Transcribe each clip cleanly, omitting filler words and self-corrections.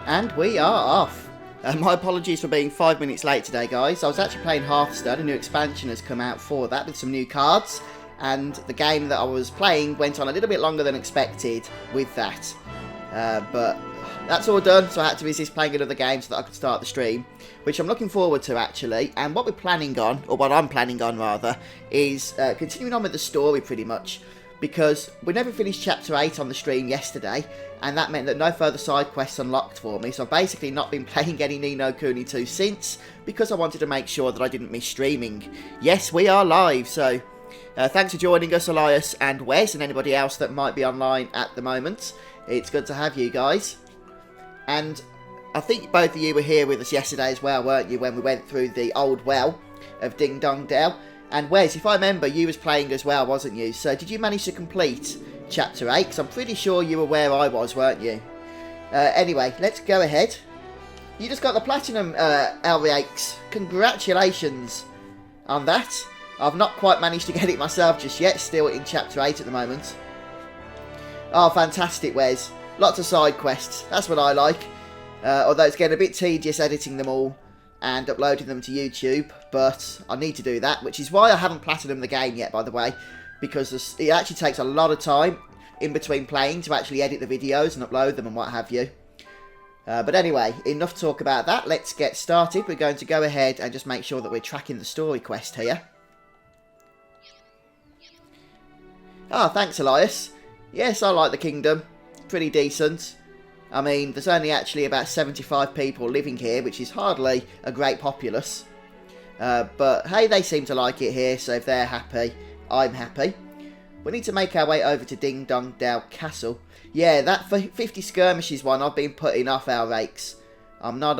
And we are off. My apologies for being 5 minutes late today, guys. I was actually playing Hearthstone. A new expansion has come out for that with some new cards. And the game that I was playing went on a little bit longer than expected with that. But that's all done, so I had to resist playing another game so that I could start the stream. Which I'm looking forward to, actually. And what we're planning on, or what I'm planning on, rather, is continuing on with the story, pretty much. Because we never finished Chapter 8 on the stream yesterday, and that meant that no further side quests unlocked for me, so I've basically not been playing any No Kuni II since, because I wanted to make sure that I didn't miss streaming. Yes, we are live, so thanks for joining us, Elias and Wes, and anybody else that might be online at the moment. It's good to have you guys. And I think both of you were here with us yesterday as well, weren't you, when we went through the old well of Ding Dong Dell. And Wes, if I remember, you was playing as well, wasn't you? So did you manage to complete Chapter 8? Because I'm pretty sure you were where I was, weren't you? Anyway, let's go ahead. You just got the Platinum, Elriakes. Congratulations on that. I've not quite managed to get it myself just yet. Still in Chapter 8 at the moment. Oh, fantastic, Wes. Lots of side quests. That's what I like. Although it's getting a bit tedious editing them all and uploading them to YouTube, but I need to do that, which is why I haven't platinumed the game yet, by the way, because it actually takes a lot of time in between playing to actually edit the videos and upload them and what have you. But anyway, enough talk about that. Let's get started. We're going to go ahead and just make sure that we're tracking the story quest here. Ah, thanks, Elias. Yes, I like the kingdom. Pretty decent. I mean, there's only actually about 75 people living here, which is hardly a great populace. But hey, they seem to like it here, so if they're happy, I'm happy. We need to make our way over to Ding Dong Dell Castle. Yeah, that 50 skirmishes one I've been putting off our rakes. I'm not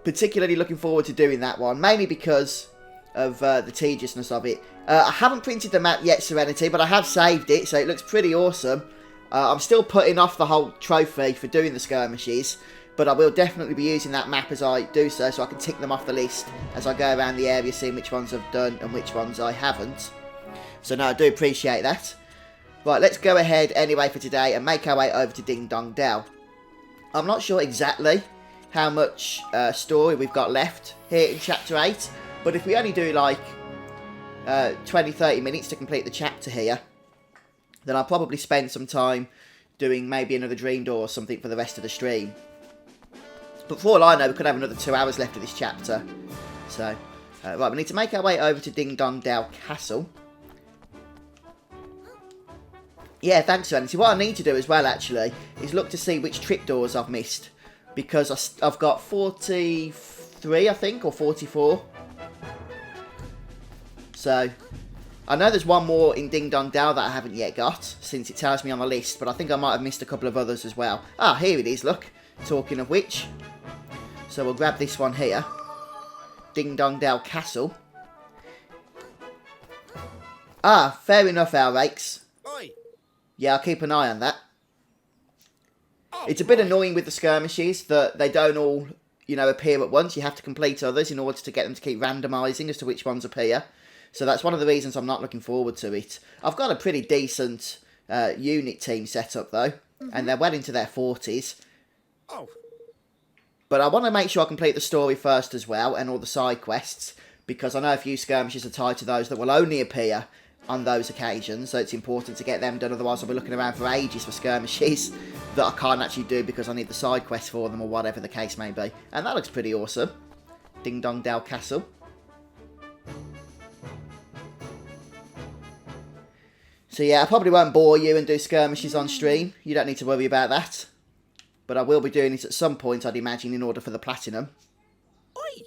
particularly looking forward to doing that one, mainly because of the tediousness of it. I haven't printed the map yet, Serenity, but I have saved it, so it looks pretty awesome. I'm still putting off the whole trophy for doing the skirmishes, but I will definitely be using that map as I do so I can tick them off the list as I go around the area, seeing which ones I've done and which ones I haven't. So no, I do appreciate that. Right, let's go ahead anyway for today and make our way over to Ding Dong Dell. I'm not sure exactly how much story we've got left here in Chapter 8, but if we only do like 20-30 minutes to complete the chapter here, then I'll probably spend some time doing maybe another dream door or something for the rest of the stream. But for all I know, we could have another 2 hours left of this chapter. So, right, we need to make our way over to Ding Dong Dell Castle. Yeah, thanks, Serenity. What I need to do as well, actually, is look to see which tripdoors I've missed. Because I've got 43, I think, or 44. So, I know there's one more in Ding Dong Dell that I haven't yet got, since it tells me on the list, but I think I might have missed a couple of others as well. Ah, here it is, look. Talking of which. So we'll grab this one here. Ding Dong Dell Castle. Ah, fair enough, Elriakes. Oi. Yeah, I'll keep an eye on that. It's a bit annoying with the skirmishes that they don't all, you know, appear at once. You have to complete others in order to get them to keep randomising as to which ones appear. So that's one of the reasons I'm not looking forward to it. I've got a pretty decent unit team set up, though. And they're well into their 40s. Oh. But I want to make sure I complete the story first as well, and all the side quests. Because I know a few skirmishes are tied to those that will only appear on those occasions. So it's important to get them done, otherwise I'll be looking around for ages for skirmishes that I can't actually do because I need the side quests for them, or whatever the case may be. And that looks pretty awesome. Ding Dong Dell Castle. So yeah, I probably won't bore you and do skirmishes on stream. You don't need to worry about that. But I will be doing it at some point, I'd imagine, in order for the platinum. Oi.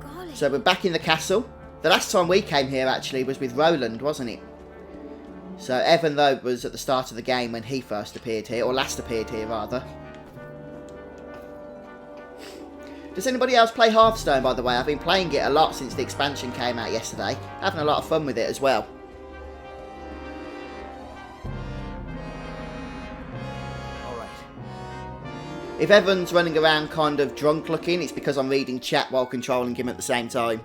Golly. So we're back in the castle. The last time we came here, actually, was with Roland, wasn't it? So Evan, though, was at the start of the game when he first appeared here, or last appeared here, rather. Does anybody else play Hearthstone, by the way? I've been playing it a lot since the expansion came out yesterday. Having a lot of fun with it as well. Alright. If Evan's running around kind of drunk looking, it's because I'm reading chat while controlling him at the same time.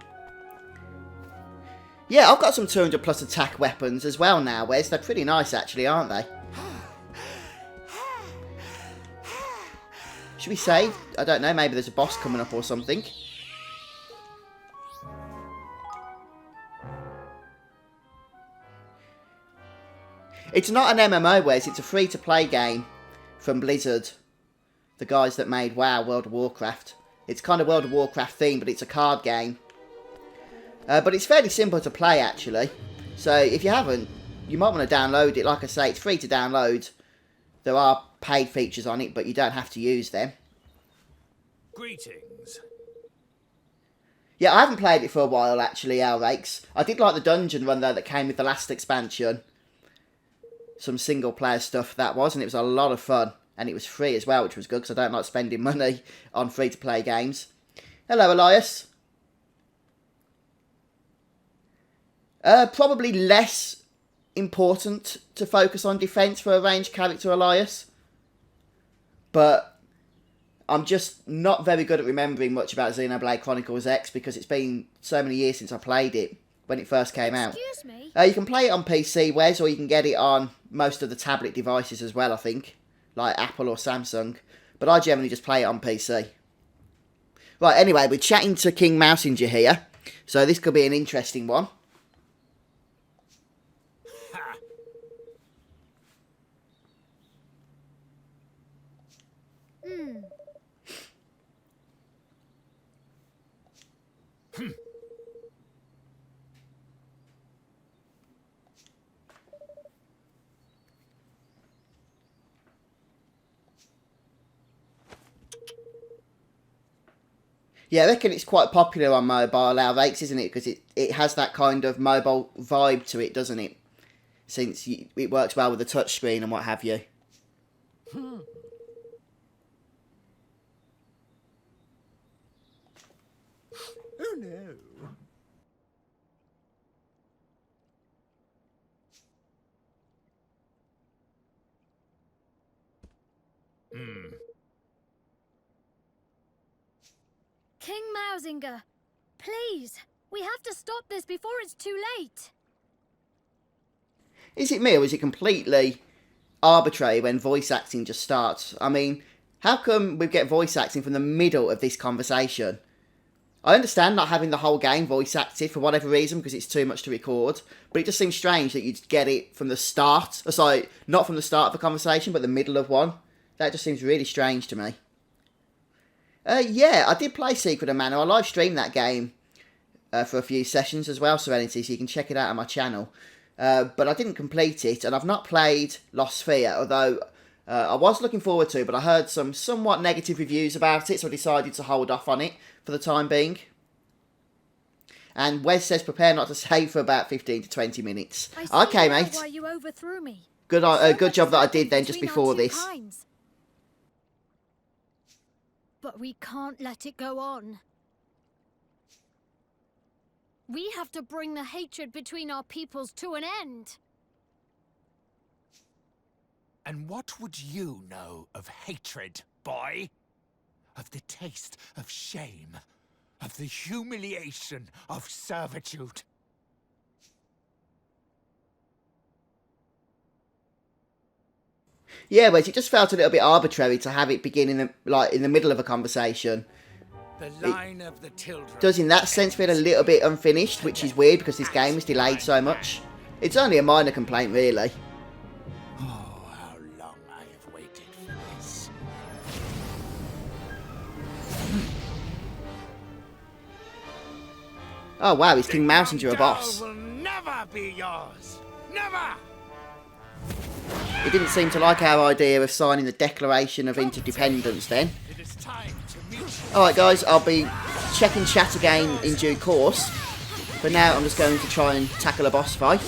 Yeah, I've got some 200 plus attack weapons as well now, Wes. They're pretty nice, actually, aren't they? Should we save? I don't know, maybe there's a boss coming up or something. It's not an MMO, Wes. It's a free-to-play game from Blizzard. The guys that made WoW, World of Warcraft. It's kind of World of Warcraft themed, but it's a card game. But it's fairly simple to play, actually. So if you haven't, you might want to download it. Like I say, it's free to download. There are paid features on it, but you don't have to use them. Greetings. Yeah, I haven't played it for a while, actually, Alrakes. I did like the dungeon run, though, that came with the last expansion. Some single-player stuff that was, and it was a lot of fun. And it was free as well, which was good, because I don't like spending money on free-to-play games. Hello, Elias. Probably less important to focus on defense for a ranged character, Elias. But I'm just not very good at remembering much about Xenoblade Chronicles X because it's been so many years since I played it when it first came out. Excuse me? You can play it on PC, Wes, or you can get it on most of the tablet devices as well, I think. Like Apple or Samsung. But I generally just play it on PC. Right, anyway, we're chatting to King Mousinger here. So this could be an interesting one. Yeah, I reckon it's quite popular on mobile Alrakes, isn't it? Because it has that kind of mobile vibe to it, doesn't it? Since it works well with the touchscreen and what have you. Oh no. King Mousinger, please, we have to stop this before it's too late. Is it me, or is it completely arbitrary when voice acting just starts? I mean, how come we get voice acting from the middle of this conversation? I understand not having the whole game voice acted for whatever reason, because it's too much to record, but it just seems strange that you'd get it from the start. Oh, sorry, not from the start of the conversation, but the middle of one. That just seems really strange to me. Yeah, I did play Secret of Mana. I live streamed that game for a few sessions as well, Serenity, so you can check it out on my channel. But I didn't complete it, and I've not played Lost Sphere, although I was looking forward to it, but I heard some somewhat negative reviews about it, so I decided to hold off on it for the time being. And Wes says prepare not to save for about 15 to 20 minutes. Okay, mate. Why you overthrew me. Good job that I did then just before this. But we can't let it go on. We have to bring the hatred between our peoples to an end. And what would you know of hatred, boy? Of the taste of shame, of the humiliation of servitude. Yeah, Wes, it just felt a little bit arbitrary to have it begin in the middle of a conversation. The line of the children Does in that sense feel a little bit unfinished, which is weird because this game was delayed so much. It's only a minor complaint, really. Oh, how long I have waited for this. Oh wow, is King Mousinger a boss? Will never be yours. Never. He didn't seem to like our idea of signing the Declaration of Interdependence then. It is time to meet. Alright guys, I'll be checking chat again in due course. For now, I'm just going to try and tackle a boss fight.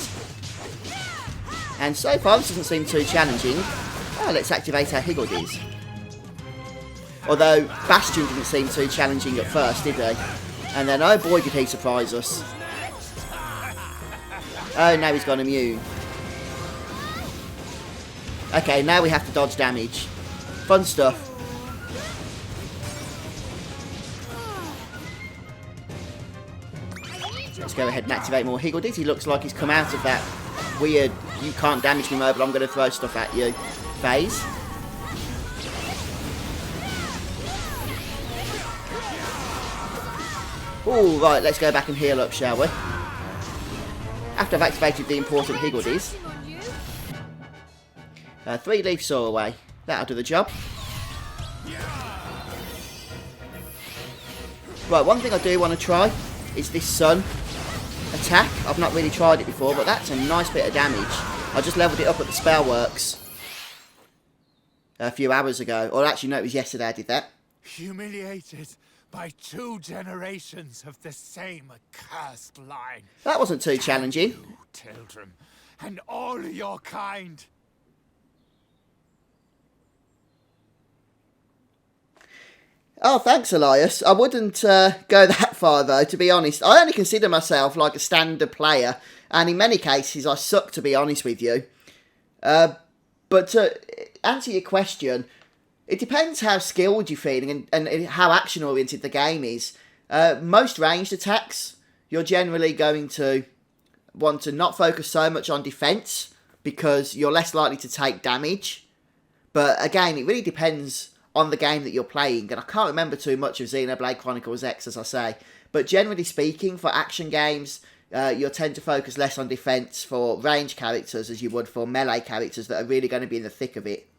And so far, this doesn't seem too challenging. Let's activate our Higgledies. Although, Bastion didn't seem too challenging at first, did he? And then, oh boy, did he surprise us. Oh, now he's gone immune. Okay, now we have to dodge damage. Fun stuff. Let's go ahead and activate more Higgledies. He looks like he's come out of that weird, you can't damage me mode, but I'm going to throw stuff at you phase. Ooh, right, let's go back and heal up, shall we? After I've activated the important Higgledies. 3 Leaf Saw away. That'll do the job. Right, one thing I do want to try is this sun attack. I've not really tried it before, but that's a nice bit of damage. I just leveled it up at the Spellworks a few hours ago. Or actually, no, it was yesterday I did that. Humiliated by 2 generations of the same accursed line. That wasn't too challenging. You, Tildrum, and all your kind. Oh, thanks, Elias. I wouldn't go that far, though, to be honest. I only consider myself like a standard player, and in many cases, I suck, to be honest with you. But to answer your question, it depends how skilled you're feeling and how action-oriented the game is. Most ranged attacks, you're generally going to want to not focus so much on defense, because you're less likely to take damage. But again, it really depends on the game that you're playing, and I can't remember too much of Xenoblade Chronicles X, as I say, but generally speaking, for action games, you'll tend to focus less on defense for range characters as you would for melee characters that are really going to be in the thick of it.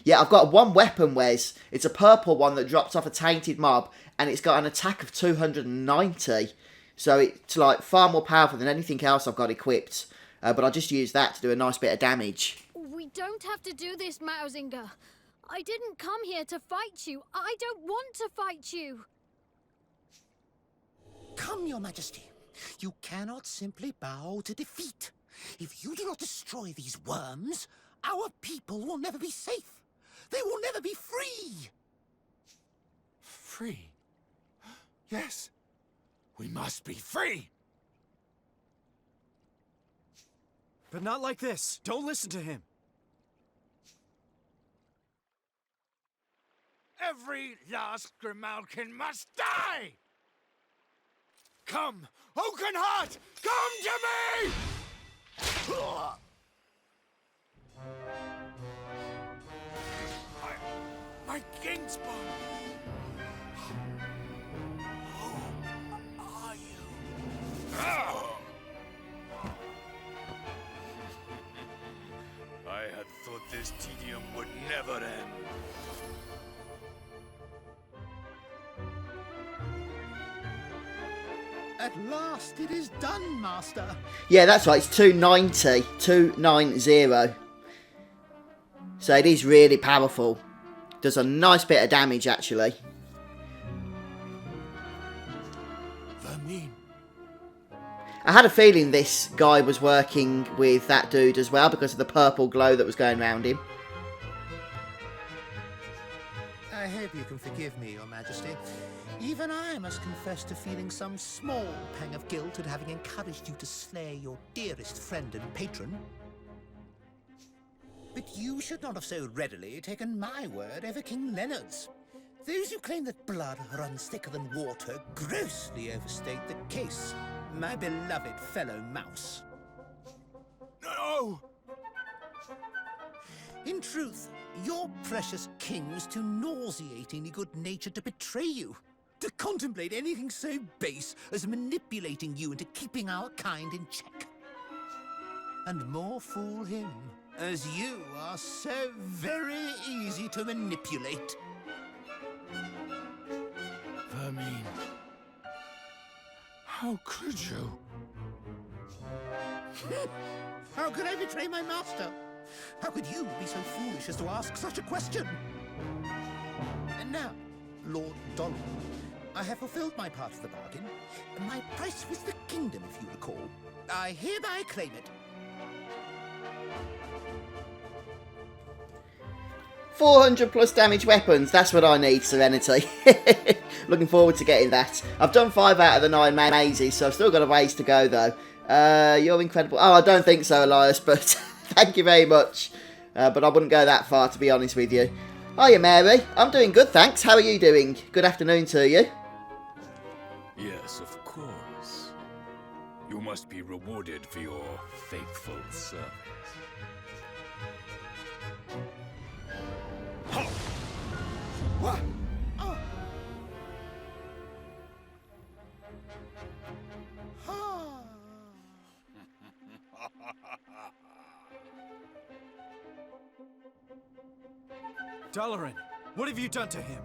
Yeah, I've got one weapon, Wes. It's a purple one that drops off a tainted mob, and it's got an attack of 290, so it's like far more powerful than anything else I've got equipped, but I'll just use that to do a nice bit of damage. We don't have to do this, Mausinger. I didn't come here to fight you. I don't want to fight you. Come, your majesty. You cannot simply bow to defeat. If you do not destroy these worms, our people will never be safe. They will never be free. Free? Yes. We must be free. But not like this. Don't listen to him. Every last Grimalkin must die! Come, Oakenheart! Come to me! My kingspawn! Who are you? I had thought this tedium would never end. At last it is done, Master. Yeah, that's right, it's 290. 290. So it is really powerful. Does a nice bit of damage, actually. Vermine. I had a feeling this guy was working with that dude as well because of the purple glow that was going around him. I hope you can forgive me, your majesty. Even I must confess to feeling some small pang of guilt at having encouraged you to slay your dearest friend and patron. But you should not have so readily taken my word over King Leonard's. Those who claim that blood runs thicker than water grossly overstate the case, my beloved fellow mouse. No! In truth, your precious king was too nauseatingly good-natured to betray you, to contemplate anything so base as manipulating you into keeping our kind in check. And more fool him, as you are so very easy to manipulate. Vermine. How could you? How could I betray my master? How could you be so foolish as to ask such a question? And now, Lord Donald, I have fulfilled my part of the bargain. My price was the kingdom, if you recall. I hereby claim it. 400 plus damage weapons, that's what I need, Serenity. Looking forward to getting that. I've done 5 out of the 9 mazes, so I've still got a ways to go though. You're incredible. Oh, I don't think so, Elias, but thank you very much. But I wouldn't go that far, to be honest with you. Hiya, Mary. I'm doing good, thanks. How are you doing? Good afternoon to you. Yes, of course. You must be rewarded for your faithful service. Ha! What? Oh. Dalaran, what have you done to him?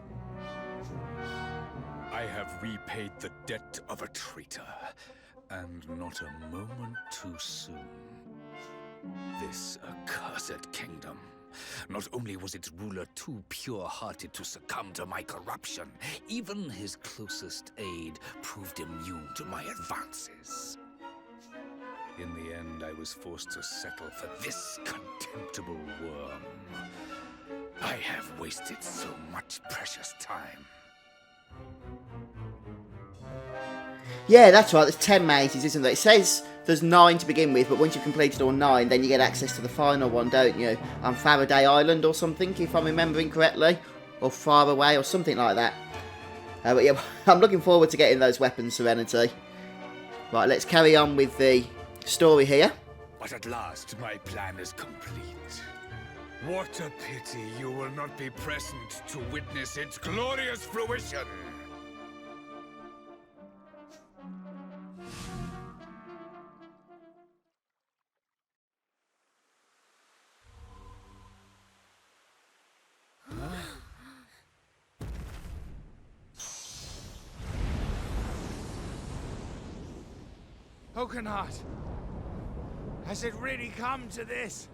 I have repaid the debt of a traitor, and not a moment too soon. This accursed kingdom. Not only was its ruler too pure-hearted to succumb to my corruption, even his closest aide proved immune to my advances. In the end, I was forced to settle for this contemptible worm. I have wasted so much precious time. Yeah, that's right. There's 10 mazes, isn't there? It says there's 9 to begin with, but once you've completed all 9, then you get access to the final one, don't you? On Faraday Island or something, if I'm remembering correctly. Or Far Away, or something like that. But yeah, I'm looking forward to getting those weapons, Serenity. Right, let's carry on with the story here. But at last, my plan is complete. What a pity you will not be present to witness its glorious fruition! Oakenheart! Has it really come to this?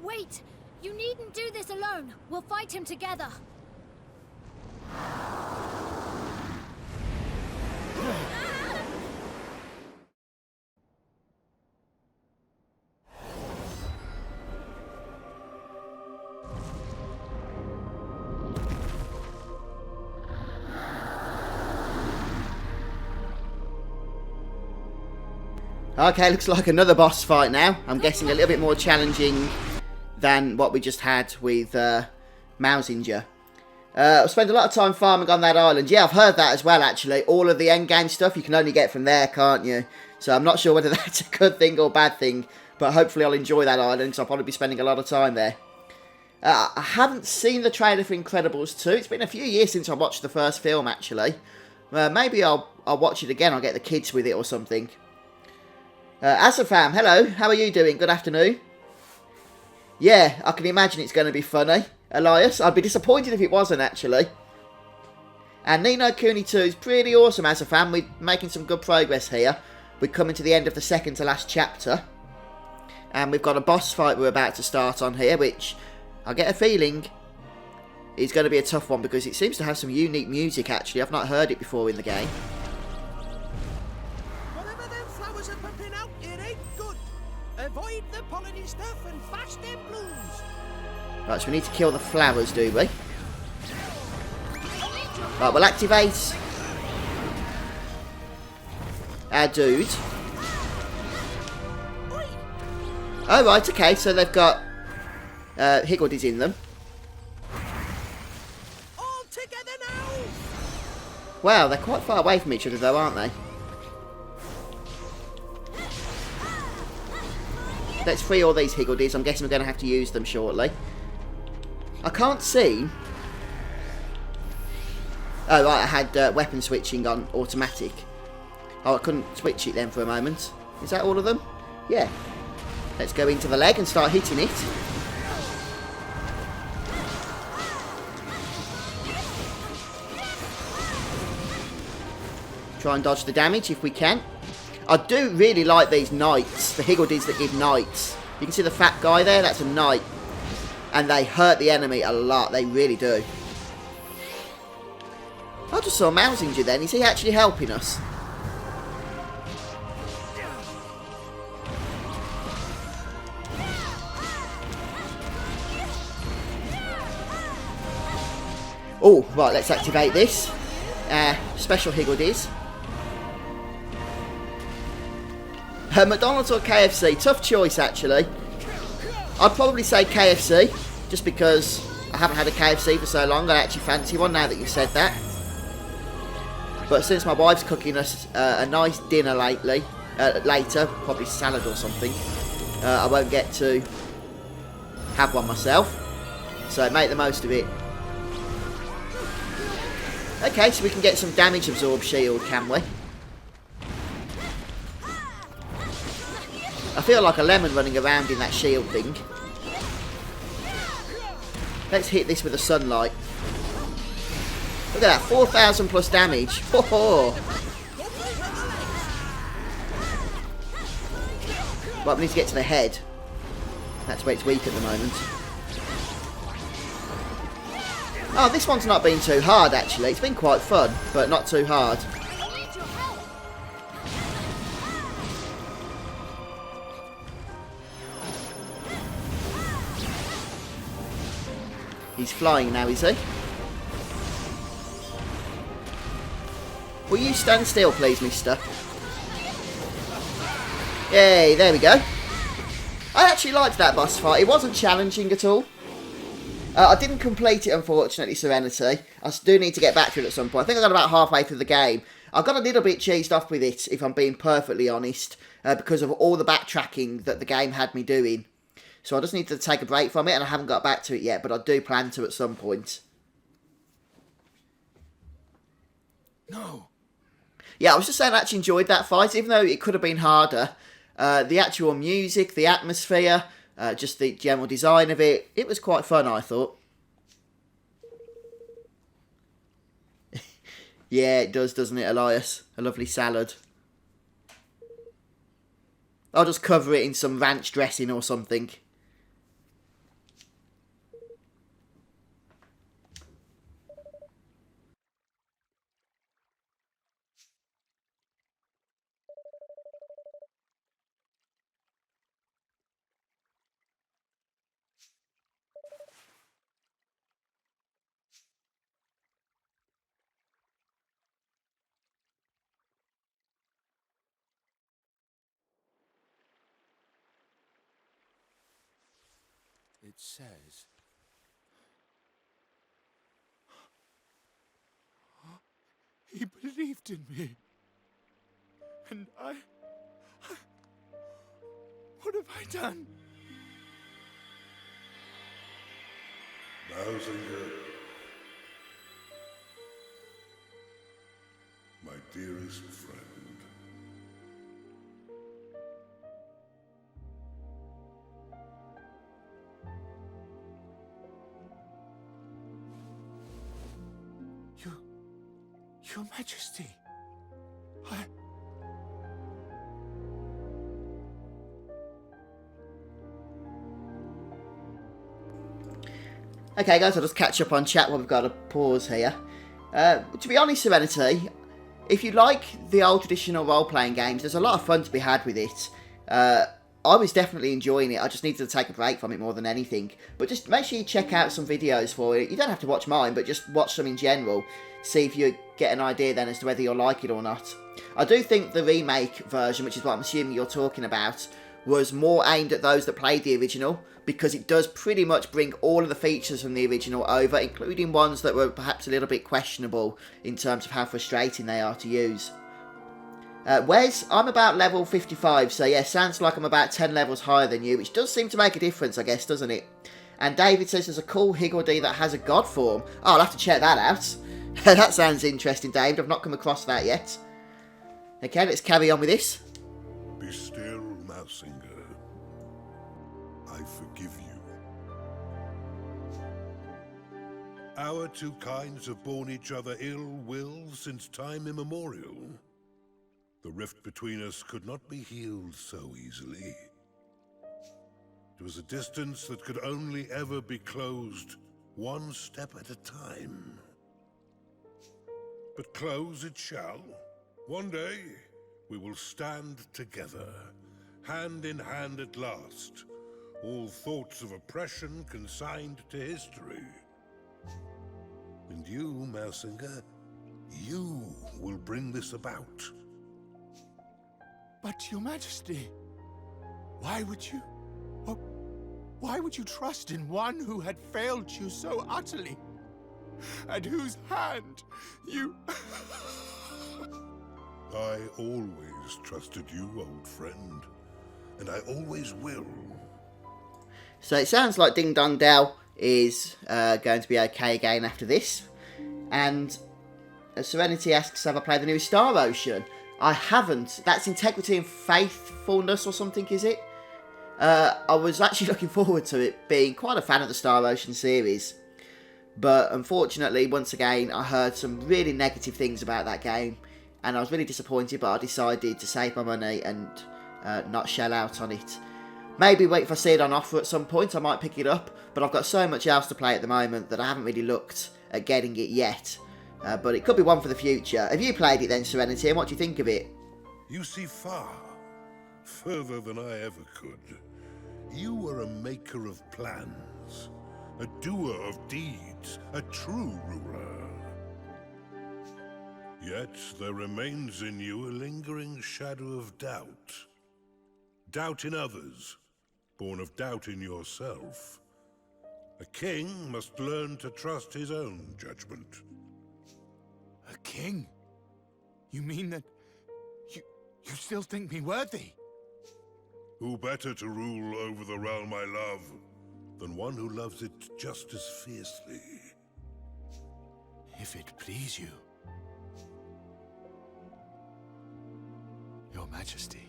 Wait! You needn't do this alone. We'll fight him together. Okay, looks like another boss fight now. I'm guessing a little bit more challenging than what we just had with Mausinger. I've spent a lot of time farming on that island. Yeah, I've heard that as well, actually. All of the endgame stuff you can only get from there, can't you? So I'm not sure whether that's a good thing or bad thing. But hopefully I'll enjoy that island, because I'll probably be spending a lot of time there. I haven't seen the trailer for Incredibles 2. It's been a few years since I watched the first film, actually. Maybe I'll watch it again. I'll get the kids with it or something. Asafam, hello. How are you doing? Good afternoon. Yeah, I can imagine it's going to be funny. Elias, I'd be disappointed if it wasn't, actually. And No Kuni II is pretty awesome, Asafam. We're making some good progress here. We're coming to the end of the second to last chapter. And we've got a boss fight we're about to start on here, which I get a feeling is going to be a tough one, because it seems to have some unique music, actually. I've not heard it before in the game. Avoid the polleny stuff and fast them blooms. Right, so we need to kill the flowers, do we? Right, we'll activate our dude. Oh, right, okay, so they've got Higgledies in them. All together now. Wow, they're quite far away from each other, though, aren't they? Let's free all these Higgledies. I'm guessing we're going to have to use them shortly. I can't see. Oh, right, I had weapon switching on automatic. Oh, I couldn't switch it then for a moment. Is that all of them? Yeah. Let's go into the leg and start hitting it. Try and dodge the damage if we can. I do really like these knights, the Higgledies that give knights. You can see the fat guy there, that's a knight. And they hurt the enemy a lot, they really do. I just saw Mausinger then, is he actually helping us? Oh, right, let's activate this. Special Higgledies. McDonald's or KFC? Tough choice, actually. I'd probably say KFC, just because I haven't had a KFC for so long. I actually fancy one now that you've said that. But since my wife's cooking us a nice dinner lately, later, probably salad or something. I won't get to have one myself, so make the most of it. Okay, so we can get some damage absorb shield, can we? I feel like a lemon running around in that shield thing. Let's hit this with the sunlight. Look at that, 4,000 plus damage. Oh. Right, we need to get to the head. That's where it's weak at the moment. Oh, this one's not been too hard, actually. It's been quite fun, but not too hard. He's flying now, is he? Will you stand still, please, mister? Yay, there we go. I actually liked that boss fight. It wasn't challenging at all. I didn't complete it, unfortunately, Serenity. I do need to get back to it at some point. I think I got about halfway through the game. I got a little bit cheesed off with it, if I'm being perfectly honest, because of all the backtracking that the game had me doing. So I just need to take a break from it, and I haven't got back to it yet, but I do plan to at some point. No. Yeah, I was just saying I actually enjoyed that fight, even though it could have been harder. The actual music, the atmosphere, just the general design of it, it was quite fun, I thought. Yeah, it does, doesn't it, Elias? A lovely salad. I'll just cover it in some ranch dressing or something. It says... He believed in me. And I... What have I done? Mausinger, my dearest friend. Your Majesty, Okay guys, I'll just catch up on chat while we've got a pause here. To be honest, Serenity, if you like the old traditional role-playing games, there's a lot of fun to be had with it. I was definitely enjoying it. I just needed to take a break from it more than anything. But just make sure you check out some videos for it. You don't have to watch mine, but just watch some in general. See if you get an idea then as to whether you'll like it or not. I do think the remake version, which is what I'm assuming you're talking about, was more aimed at those that played the original, because it does pretty much bring all of the features from the original over, including ones that were perhaps a little bit questionable in terms of how frustrating they are to use. Wes, I'm about level 55, so yeah, sounds like I'm about 10 levels higher than you, which does seem to make a difference, I guess, doesn't it? And David says there's a cool Higgledy that has a god form. Oh, I'll have to check that out. That sounds interesting, David. I've not come across that yet. Okay, let's carry on with this. Be still, Mausinger. I forgive you. Our two kinds have borne each other ill will since time immemorial. The rift between us could not be healed so easily. It was a distance that could only ever be closed one step at a time. But close it shall. One day, we will stand together, hand in hand at last, all thoughts of oppression consigned to history. And you, Mausinger, you will bring this about. But Your Majesty, why would you trust in one who had failed you so utterly, and whose hand you... I always trusted you, old friend. And I always will. So it sounds like Ding Dong Dell is going to be okay again after this. And Serenity asks, have I played the new Star Ocean? I haven't. That's Integrity and Faithfulness or something, is it? I was actually looking forward to it, being quite a fan of the Star Ocean series. But unfortunately, once again, I heard some really negative things about that game. And I was really disappointed, but I decided to save my money and not shell out on it. Maybe wait if I see it on offer at some point, I might pick it up. But I've got so much else to play at the moment that I haven't really looked at getting it yet. But it could be one for the future. Have you played it then, Serenity, and what do you think of it? You see far, further than I ever could. You were a maker of plans, a doer of deeds, a true ruler. Yet there remains in you a lingering shadow of doubt. Doubt in others, born of doubt in yourself. A king must learn to trust his own judgment. A king? You mean that you still think me worthy? Who better to rule over the realm I love than one who loves it just as fiercely? If it please you, Your Majesty.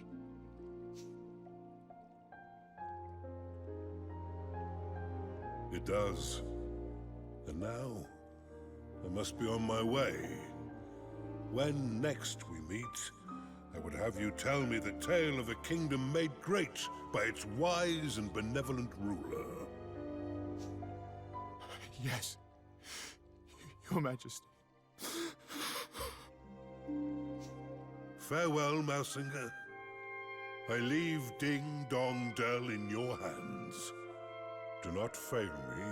It does. And now, I must be on my way. When next we meet, I would have you tell me the tale of a kingdom made great by its wise and benevolent ruler. Yes, Your Majesty. Farewell, Mousinger. I leave Ding Dong Dell in your hands. Do not fail me.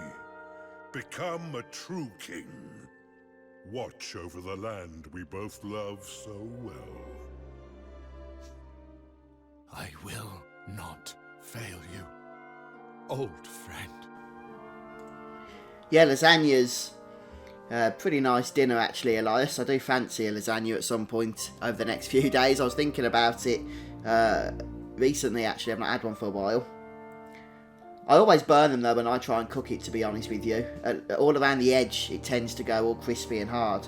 Become a true king. Watch over the land we both love so well. I will not fail you, old friend. Yeah, lasagna's pretty nice dinner actually, Elias. I do fancy a lasagna at some point over the next few days. I was thinking about it recently actually. I've not had one for a while. I always burn them though when I try and cook it, to be honest with you. All around the edge it tends to go all crispy and hard.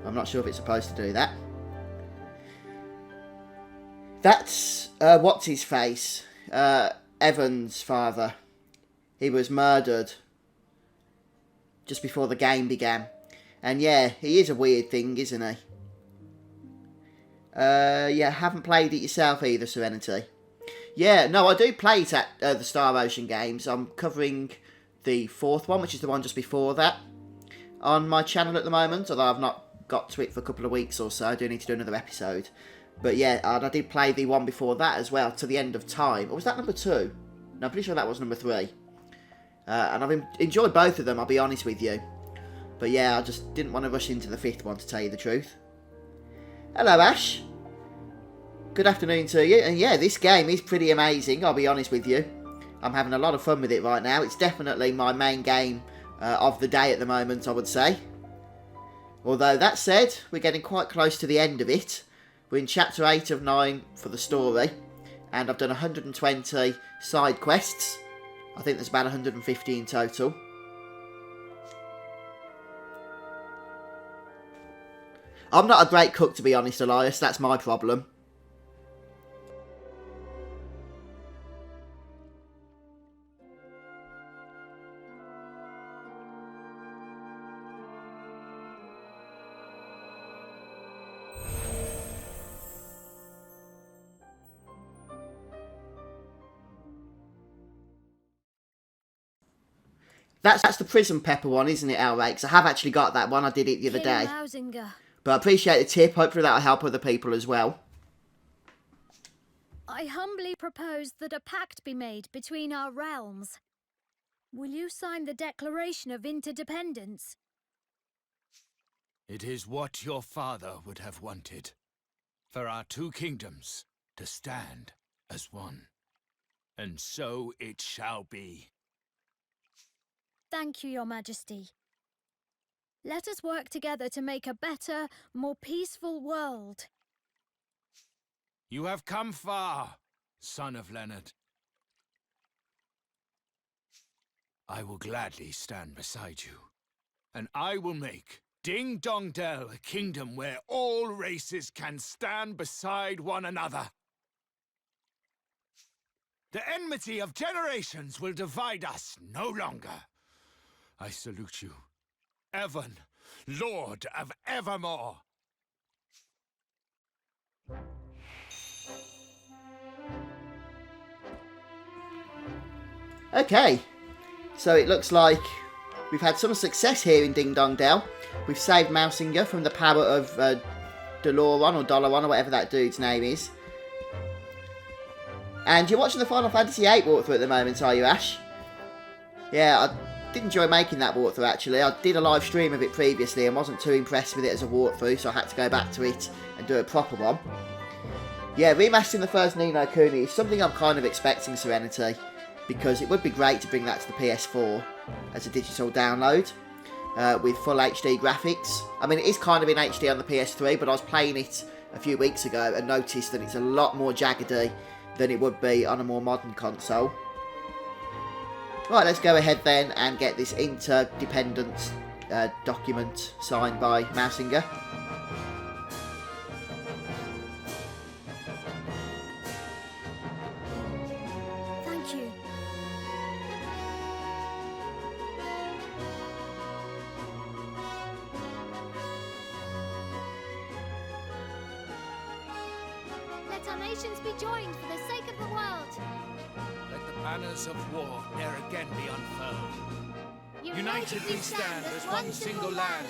I'm not sure if it's supposed to do that. That's what's his face, Evan's father. He was murdered just before the game began. And yeah, he is a weird thing, isn't he? Yeah, haven't played it yourself either, Serenity. Yeah, no, I do play it at the Star Ocean games. I'm covering the 4th one, which is the one just before that, on my channel at the moment, although I've not got to it for a couple of weeks or so. I do need to do another episode. But yeah, and I did play the one before that as well, To the End of Time. Or was that number 2? No, I'm pretty sure that was number 3. And I've enjoyed both of them, I'll be honest with you. But yeah, I just didn't want to rush into the 5th one, to tell you the truth. Hello, Ash. Good afternoon to you. And yeah, this game is pretty amazing, I'll be honest with you. I'm having a lot of fun with it right now. It's definitely my main game of the day at the moment, I would say. Although, that said, we're getting quite close to the end of it. We're in chapter 8 of 9 for the story. And I've done 120 side quests. I think there's about 150 in total. I'm not a great cook, to be honest, Elias. That's my problem. That's the prison pepper one, isn't it, Elrakes? I have actually got that one. I did it the other day. But I appreciate the tip. Hopefully that'll help other people as well. I humbly propose that a pact be made between our realms. Will you sign the Declaration of Interdependence? It is what your father would have wanted. For our two kingdoms to stand as one. And so it shall be. Thank you, Your Majesty. Let us work together to make a better, more peaceful world. You have come far, son of Leonard. I will gladly stand beside you, and I will make Ding Dong Dell a kingdom where all races can stand beside one another. The enmity of generations will divide us no longer. I salute you, Evan, Lord of Evermore. Okay, so it looks like we've had some success here in Ding Dong Dell. We've saved Mousinger from the power of Doloron or Doloron or whatever that dude's name is. And you're watching the Final Fantasy VIII walkthrough at the moment, are you, Ash? Yeah, I did enjoy making that walkthrough actually. I did a live stream of it previously and wasn't too impressed with it as a walkthrough, so I had to go back to it and do a proper one. Yeah, remastering the first No Kuni is something I'm kind of expecting, Serenity, because it would be great to bring that to the PS4 as a digital download with full HD graphics. I mean, it is kind of in HD on the PS3, but I was playing it a few weeks ago and noticed that it's a lot more jaggedy than it would be on a more modern console. Right, let's go ahead then and get this interdependence document signed by Mousinger. Thank you. Let our nations be joined for the sake of the world. Let the banners of war ne'er again be unfurled. United we stand as one single land.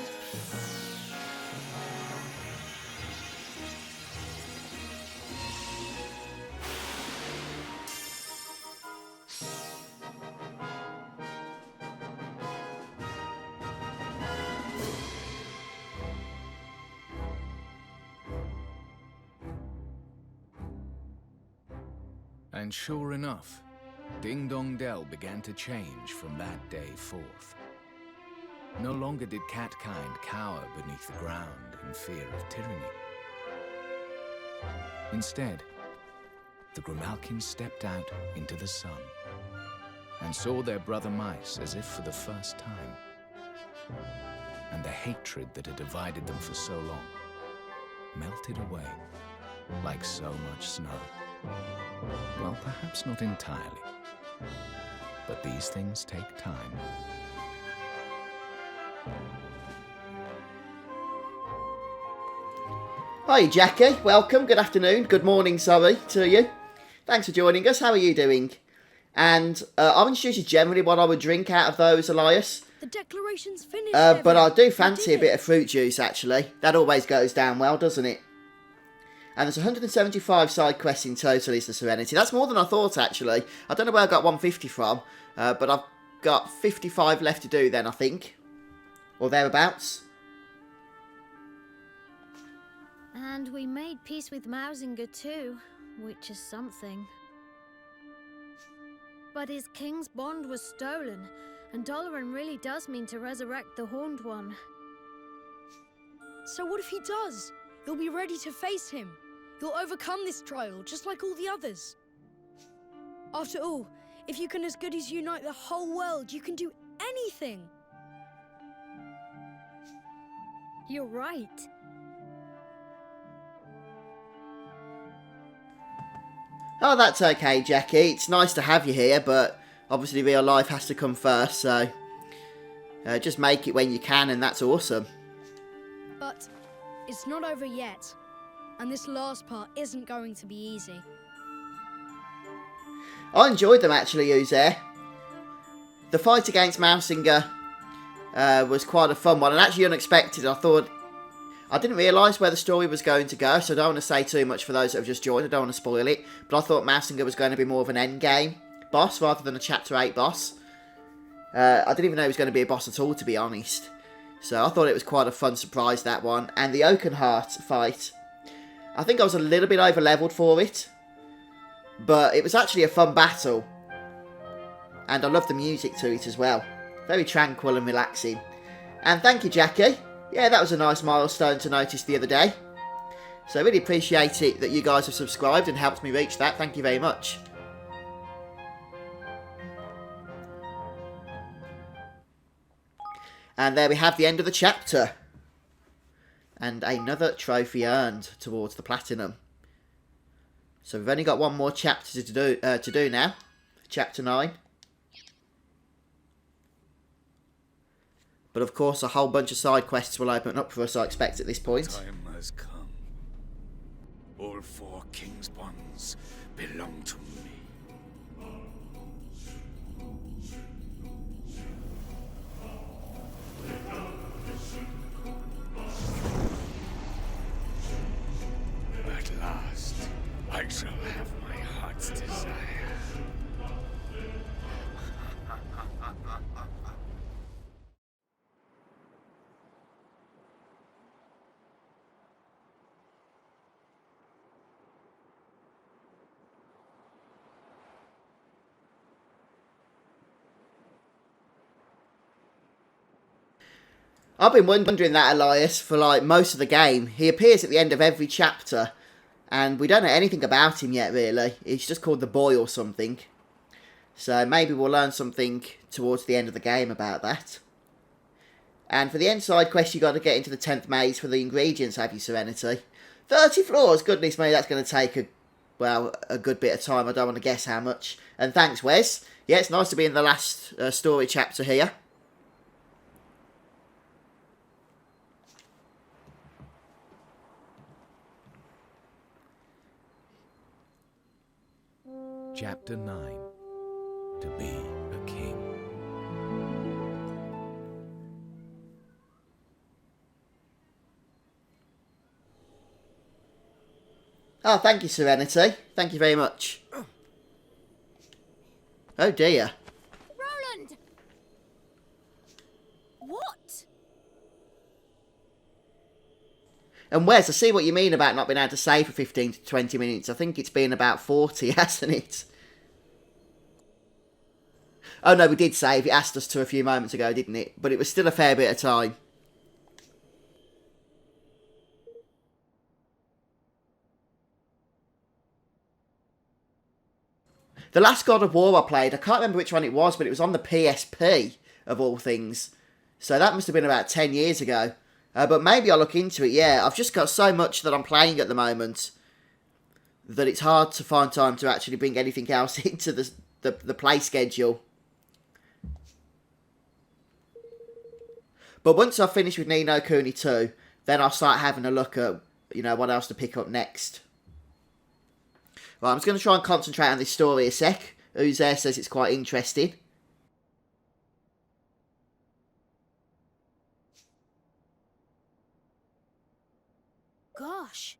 And sure enough, Ding Dong Dell began to change from that day forth. No longer did catkind cower beneath the ground in fear of tyranny. Instead, the Grimalkins stepped out into the sun and saw their brother mice as if for the first time. And the hatred that had divided them for so long melted away like so much snow. Well, perhaps not entirely, but these things take time. Hi Jackie, welcome, good afternoon, good morning, sorry, to you. Thanks for joining us, how are you doing? And I'll introduce you generally what I would drink out of those, Elias. The declaration's finished. But I do fancy a bit of fruit juice, actually. That always goes down well, doesn't it? And there's 175 side quests in total, is the Serenity. That's more than I thought, actually. I don't know where I got 150 from, but I've got 55 left to do then, I think. Or thereabouts. And we made peace with Mousinger too, which is something. But his king's bond was stolen, and Doloran really does mean to resurrect the Horned One. So what if he does? You'll be ready to face him. You'll overcome this trial, just like all the others. After all, if you can as good as unite the whole world, you can do anything. You're right. Oh, that's okay, Jackie. It's nice to have you here, but obviously real life has to come first, so just make it when you can, and that's awesome. But it's not over yet, and this last part isn't going to be easy. I enjoyed them, actually, Uzer. The fight against Mousinger was quite a fun one, and actually unexpected. I didn't realise where the story was going to go, so I don't want to say too much for those that have just joined. I don't want to spoil it. But I thought Mousinger was going to be more of an endgame boss rather than a Chapter 8 boss. I didn't even know he was going to be a boss at all, to be honest. So I thought it was quite a fun surprise, that one. And the Oakenheart fight, I think I was a little bit over-leveled for it. But it was actually a fun battle. And I love the music to it as well. Very tranquil and relaxing. And thank you, Jackie. Yeah, that was a nice milestone to notice the other day. So I really appreciate it that you guys have subscribed and helped me reach that. Thank you very much. And there we have the end of the chapter. And another trophy earned towards the platinum. So we've only got one more chapter to do now. Chapter 9. But of course a whole bunch of side quests will open up for us, I expect, at this point. Time has come. All 4 kings' bonds belong to me. At last, I shall have my heart's desire. I've been wondering that, Elias, for like most of the game. He appears at the end of every chapter, and we don't know anything about him yet, really. He's just called the boy or something. So maybe we'll learn something towards the end of the game about that. And for the end side quest, you got to get into the 10th maze for the ingredients, have you, Serenity? 30 floors, goodness me, that's going to take a good bit of time. I don't want to guess how much. And thanks, Wes. Yeah, it's nice to be in the last story chapter here. Chapter 9. To be a king. Oh, thank you, Serenity. Thank you very much. Oh dear. Roland! What? And Wes, I see what you mean about not being able to save for 15 to 20 minutes. I think it's been about 40, hasn't it? Oh no, we did save. It asked us to a few moments ago, didn't it? But it was still a fair bit of time. The last God of War I played, I can't remember which one it was, but it was on the PSP, of all things. So that must have been about 10 years ago. But maybe I'll look into it, yeah. I've just got so much that I'm playing at the moment that it's hard to find time to actually bring anything else into the play schedule. But once I've finished with No Kuni II, then I'll start having a look at, you know, what else to pick up next. Right, I'm just going to try and concentrate on this story a sec. Who's there says it's quite interesting. Gosh.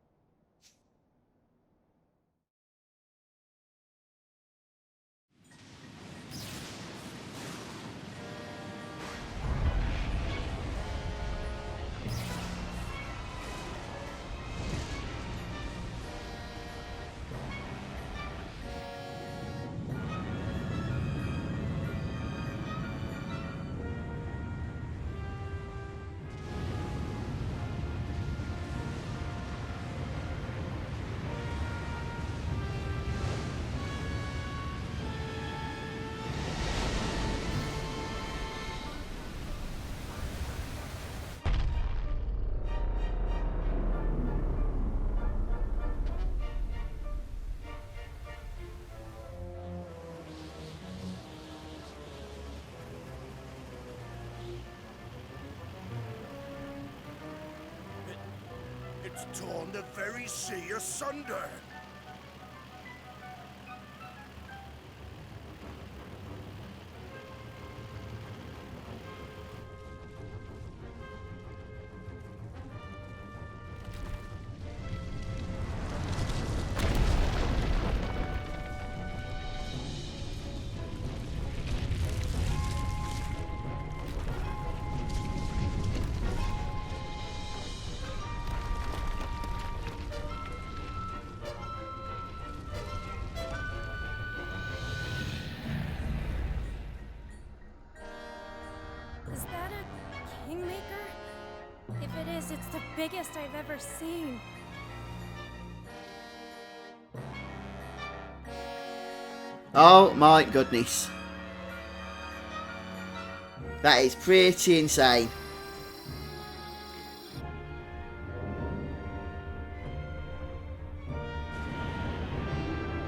It's torn the very sea asunder. Is that a kingmaker? If it is, it's the biggest I've ever seen. Oh my goodness. That is pretty insane.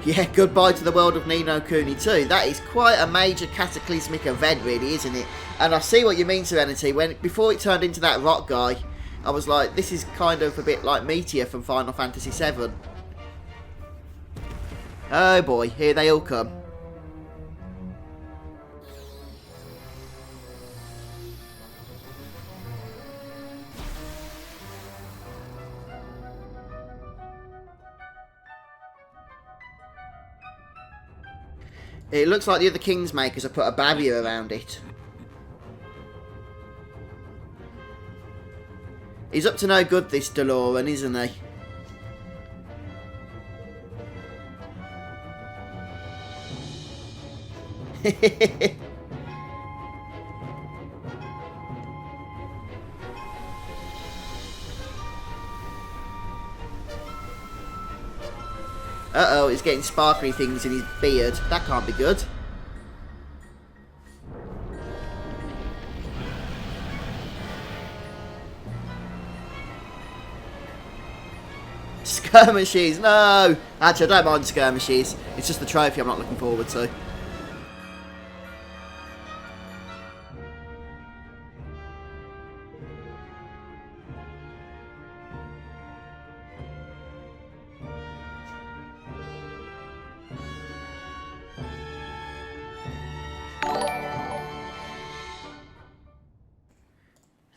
Yeah, goodbye to the world of No Kuni II. That is quite a major cataclysmic event, really, isn't it? And I see what you mean, Serenity. Before it turned into that rock guy, I was like, this is kind of a bit like Meteor from Final Fantasy VII. Oh boy, here they all come. It looks like the other Kingsmakers have put a barrier around it. He's up to no good, this DeLorean, isn't he? Uh-oh, he's getting sparkly things in his beard. That can't be good. Skirmishes, no! Actually, I don't mind skirmishes. It's just the trophy I'm not looking forward to.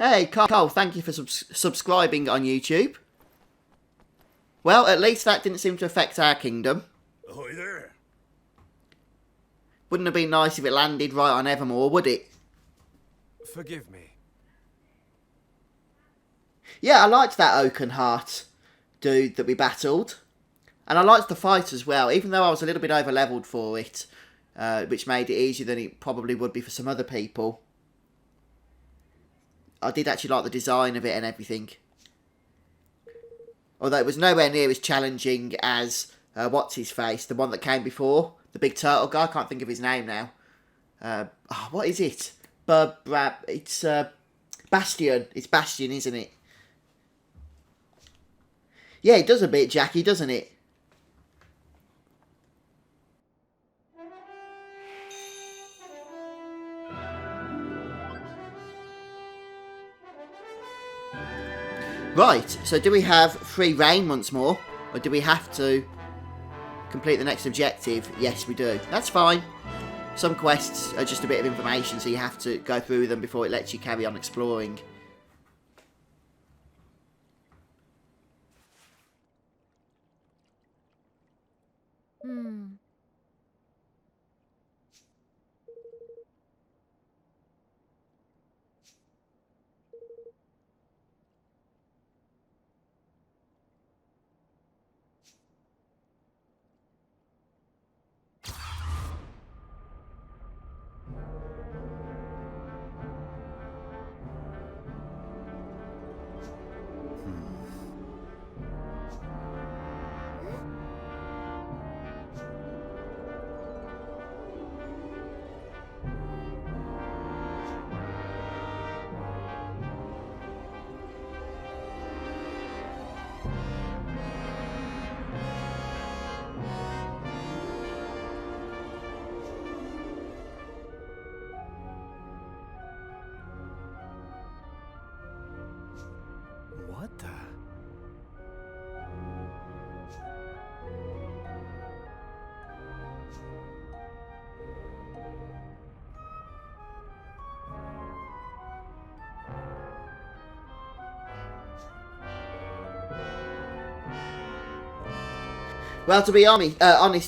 Hey, Carl, thank you for subscribing on YouTube. Well, at least that didn't seem to affect our kingdom. Ahoy there. Wouldn't have been nice if it landed right on Evermore, would it? Forgive me. Yeah, I liked that Oakenheart dude that we battled. And I liked the fight as well, even though I was a little bit over-leveled for it. Which made it easier than it probably would be for some other people. I did actually like the design of it and everything. Although it was nowhere near as challenging as, what's-his-face, the one that came before. The big turtle guy, I can't think of his name now. What is it? It's Bastion. It's Bastion, isn't it? Yeah, it does a bit, Jackie, doesn't it? Right, so do we have free reign once more? Or do we have to complete the next objective? Yes, we do. That's fine. Some quests are just a bit of information, so you have to go through them before it lets you carry on exploring. What the? Well, to be honest,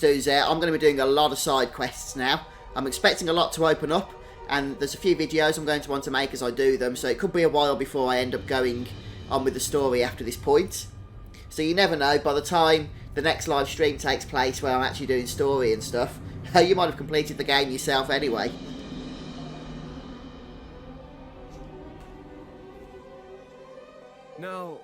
Tues, I'm going to be doing a lot of side quests now. I'm expecting a lot to open up, and there's a few videos I'm going to want to make as I do them, so it could be a while before I end up going on with the story after this point. So you never know, by the time the next live stream takes place where I'm actually doing story and stuff, you might have completed the game yourself anyway. No.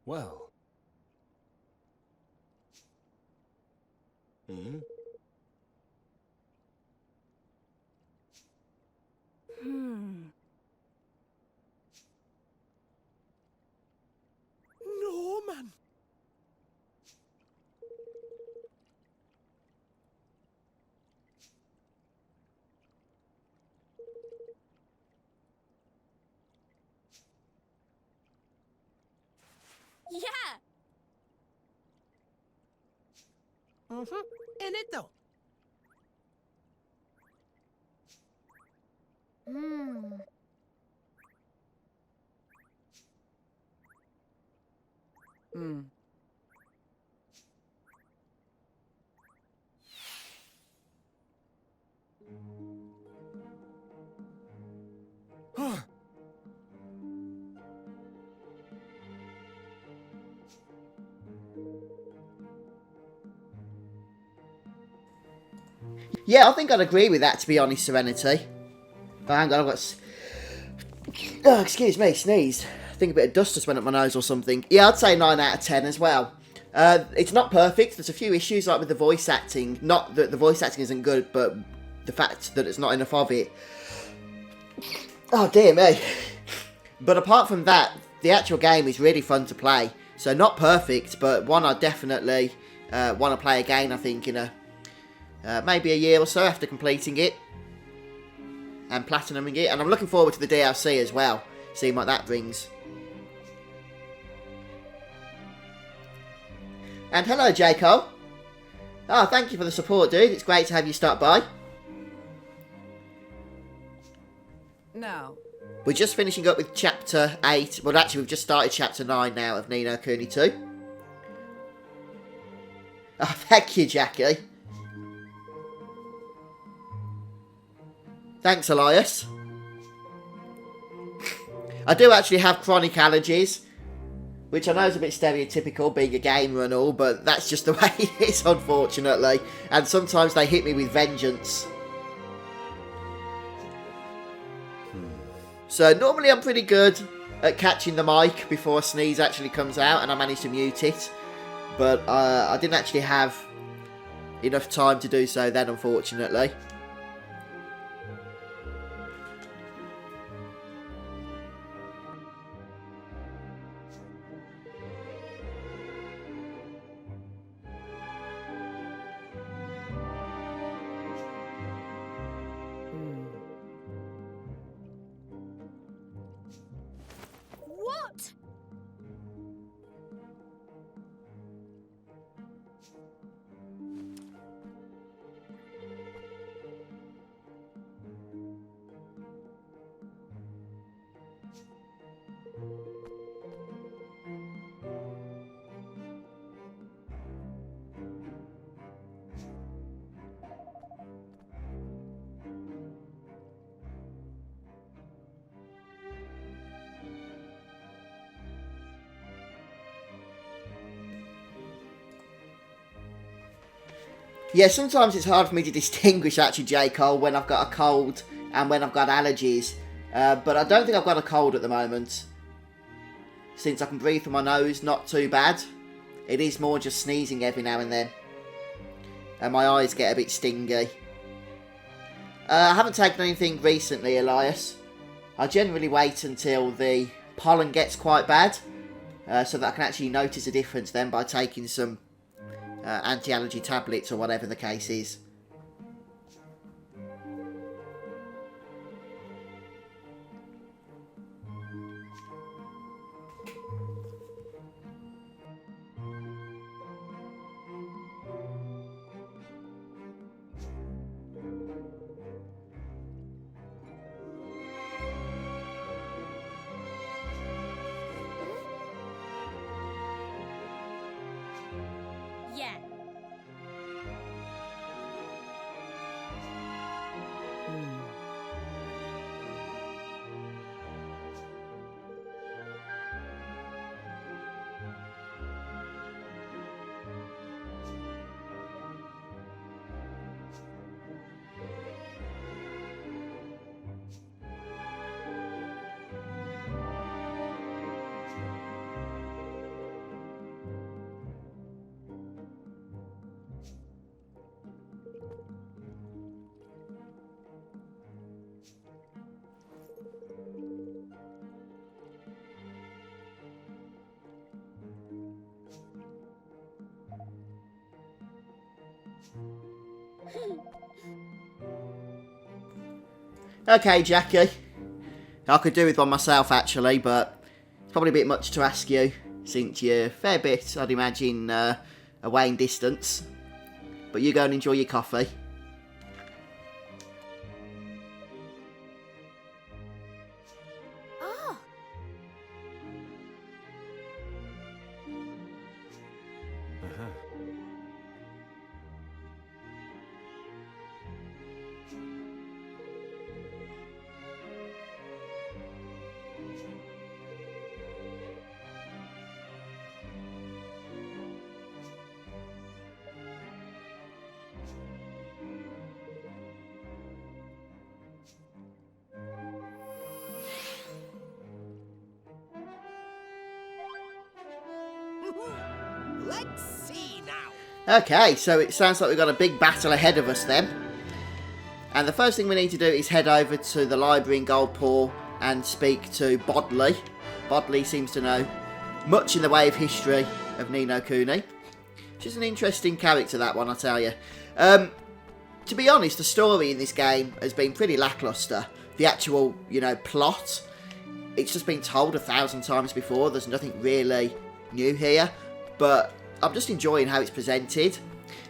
Well. Hmm? Norman! Yeah! In it though. Hmm. Yeah, I think I'd agree with that, to be honest, Serenity. Oh, hang on, I've got... Oh, excuse me, sneezed. I think a bit of dust just went up my nose or something. Yeah, I'd say 9 out of 10 as well. It's not perfect. There's a few issues, like with the voice acting. Not that the voice acting isn't good, but the fact that it's not enough of it. Oh, dear me. But apart from that, the actual game is really fun to play. So not perfect, but one I definitely want to play again, I think, in a maybe a year or so after completing it. And platinuming it. And I'm looking forward to the DLC as well. Seeing what that brings. And hello, Jaco. Oh, thank you for the support, dude. It's great to have you stop by. Now, We're just finishing up with Chapter 8. Well, actually, we've just started Chapter 9 now of No Kuni II. Oh, thank you, Jackie. Thanks, Elias. I do actually have chronic allergies, which I know is a bit stereotypical, being a gamer and all, but that's just the way it is, unfortunately. And sometimes they hit me with vengeance. So normally I'm pretty good at catching the mic before a sneeze actually comes out, and I manage to mute it. But I didn't actually have enough time to do so then, unfortunately. What? Yeah, sometimes it's hard for me to distinguish, actually, J. Cole, when I've got a cold and when I've got allergies. But I don't think I've got a cold at the moment. Since I can breathe through my nose, not too bad. It is more just sneezing every now and then. And my eyes get a bit stingy. I haven't taken anything recently, Elias. I generally wait until the pollen gets quite bad. So that I can actually notice a difference then by taking some anti-allergy tablets or whatever the case is. Yeah. Okay, Jackie. I could do with one myself, actually, but it's probably a bit much to ask you, since you're a fair bit, I'd imagine, away in distance. But you go and enjoy your coffee. Oh. Let's see now. Okay, so it sounds like we've got a big battle ahead of us then. And the first thing we need to do is head over to the library in Goldpaw and speak to Bodley. Bodley seems to know much in the way of history of No Kuni. She's an interesting character, that one, I tell you. To be honest, the story in this game has been pretty lacklustre. The actual, plot, it's just been told 1,000 times before. There's nothing really new here. But I'm just enjoying how it's presented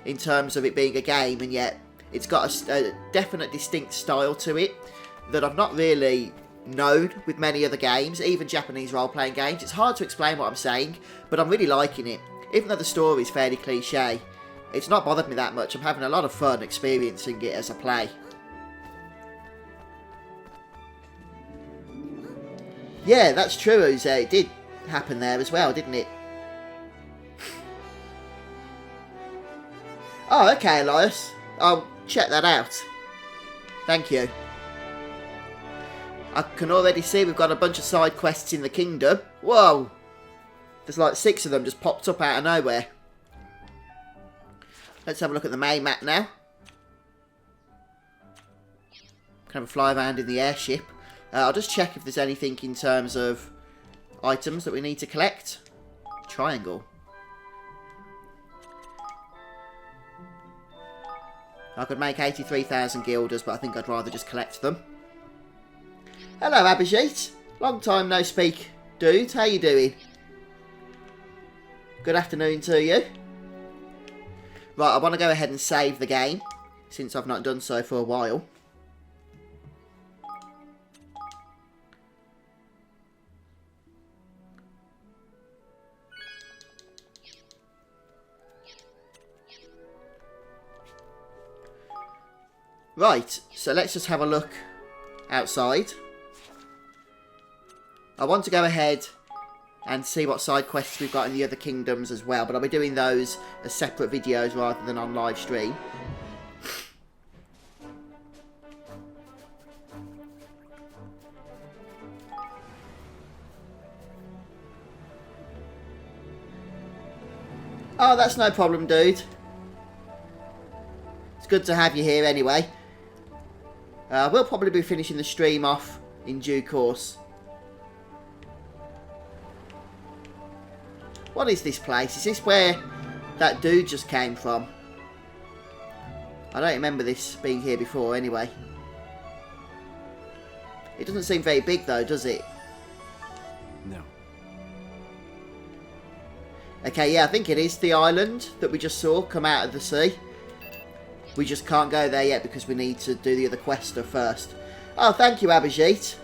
in terms of it being a game, and yet it's got a definite distinct style to it that I've not really known with many other games, even Japanese role-playing games. It's hard to explain what I'm saying, but I'm really liking it. Even though the story is fairly cliche, it's not bothered me that much. I'm having a lot of fun experiencing it as I play. Yeah, that's true, Jose. It did happen there as well, didn't it? Oh, okay, Elias. I'll check that out. Thank you. I can already see we've got a bunch of side quests in the kingdom. Whoa! There's like 6 of them just popped up out of nowhere. Let's have a look at the main map now. Can have a fly around in the airship. I'll just check if there's anything in terms of items that we need to collect. Triangle. I could make 83,000 guilders, but I think I'd rather just collect them. Hello, Abhijit. Long time no speak, dude. How you doing? Good afternoon to you. Right, I want to go ahead and save the game, since I've not done so for a while. Right, so let's just have a look outside. I want to go ahead and see what side quests we've got in the other kingdoms as well, but I'll be doing those as separate videos rather than on live stream. Oh, that's no problem, dude. It's good to have you here anyway. We'll probably be finishing the stream off in due course. What is this place? Is this where that dude just came from? I don't remember this being here before anyway. It doesn't seem very big though, does it? No. Okay, yeah, I think it is the island that we just saw come out of the sea. We just can't go there yet because we need to do the other quest stuff first. Oh, thank you, Abhijit.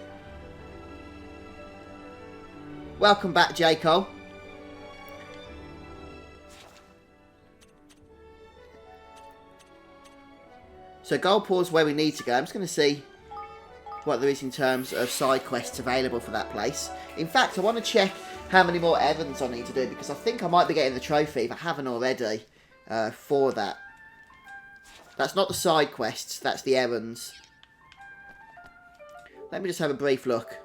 Welcome back, J. Cole. So Goldpaw's where we need to go. I'm just going to see what there is in terms of side quests available for that place. In fact, I want to check how many more errands I need to do, because I think I might be getting the trophy, if I haven't already, for that. That's not the side quests, that's the errands. Let me just have a brief look.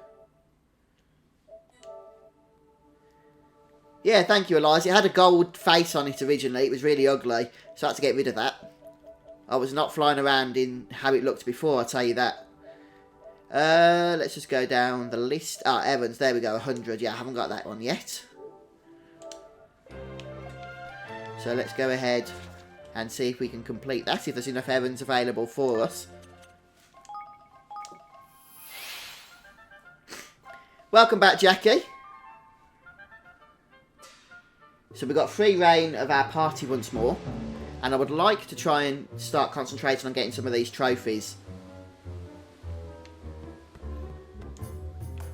Yeah, thank you, Eliza. It had a gold face on it originally. It was really ugly, so I had to get rid of that. I was not flying around in how it looked before, I'll tell you that. Let's just go down the list. Ah, errands, there we go, 100. Yeah, I haven't got that one yet. So let's go ahead and see if we can complete that, if there's enough errands available for us. Welcome back, Jackie. So we've got free reign of our party once more. And I would like to try and start concentrating on getting some of these trophies.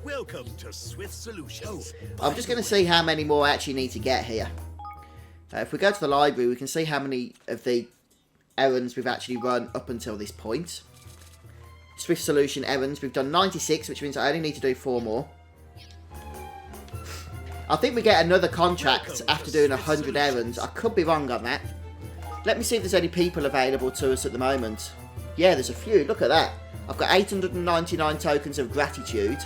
Welcome to Swift Solutions. I'm just going to see how many more I actually need to get here. If we go to the library, we can see how many of the errands we've actually run up until this point. Swift Solution errands, we've done 96, which means I only need to do 4 more. I think we get another contract after doing 100 errands. I could be wrong on that. Let me see if there's any people available to us at the moment. Yeah, there's a few. Look at that. I've got 899 tokens of gratitude.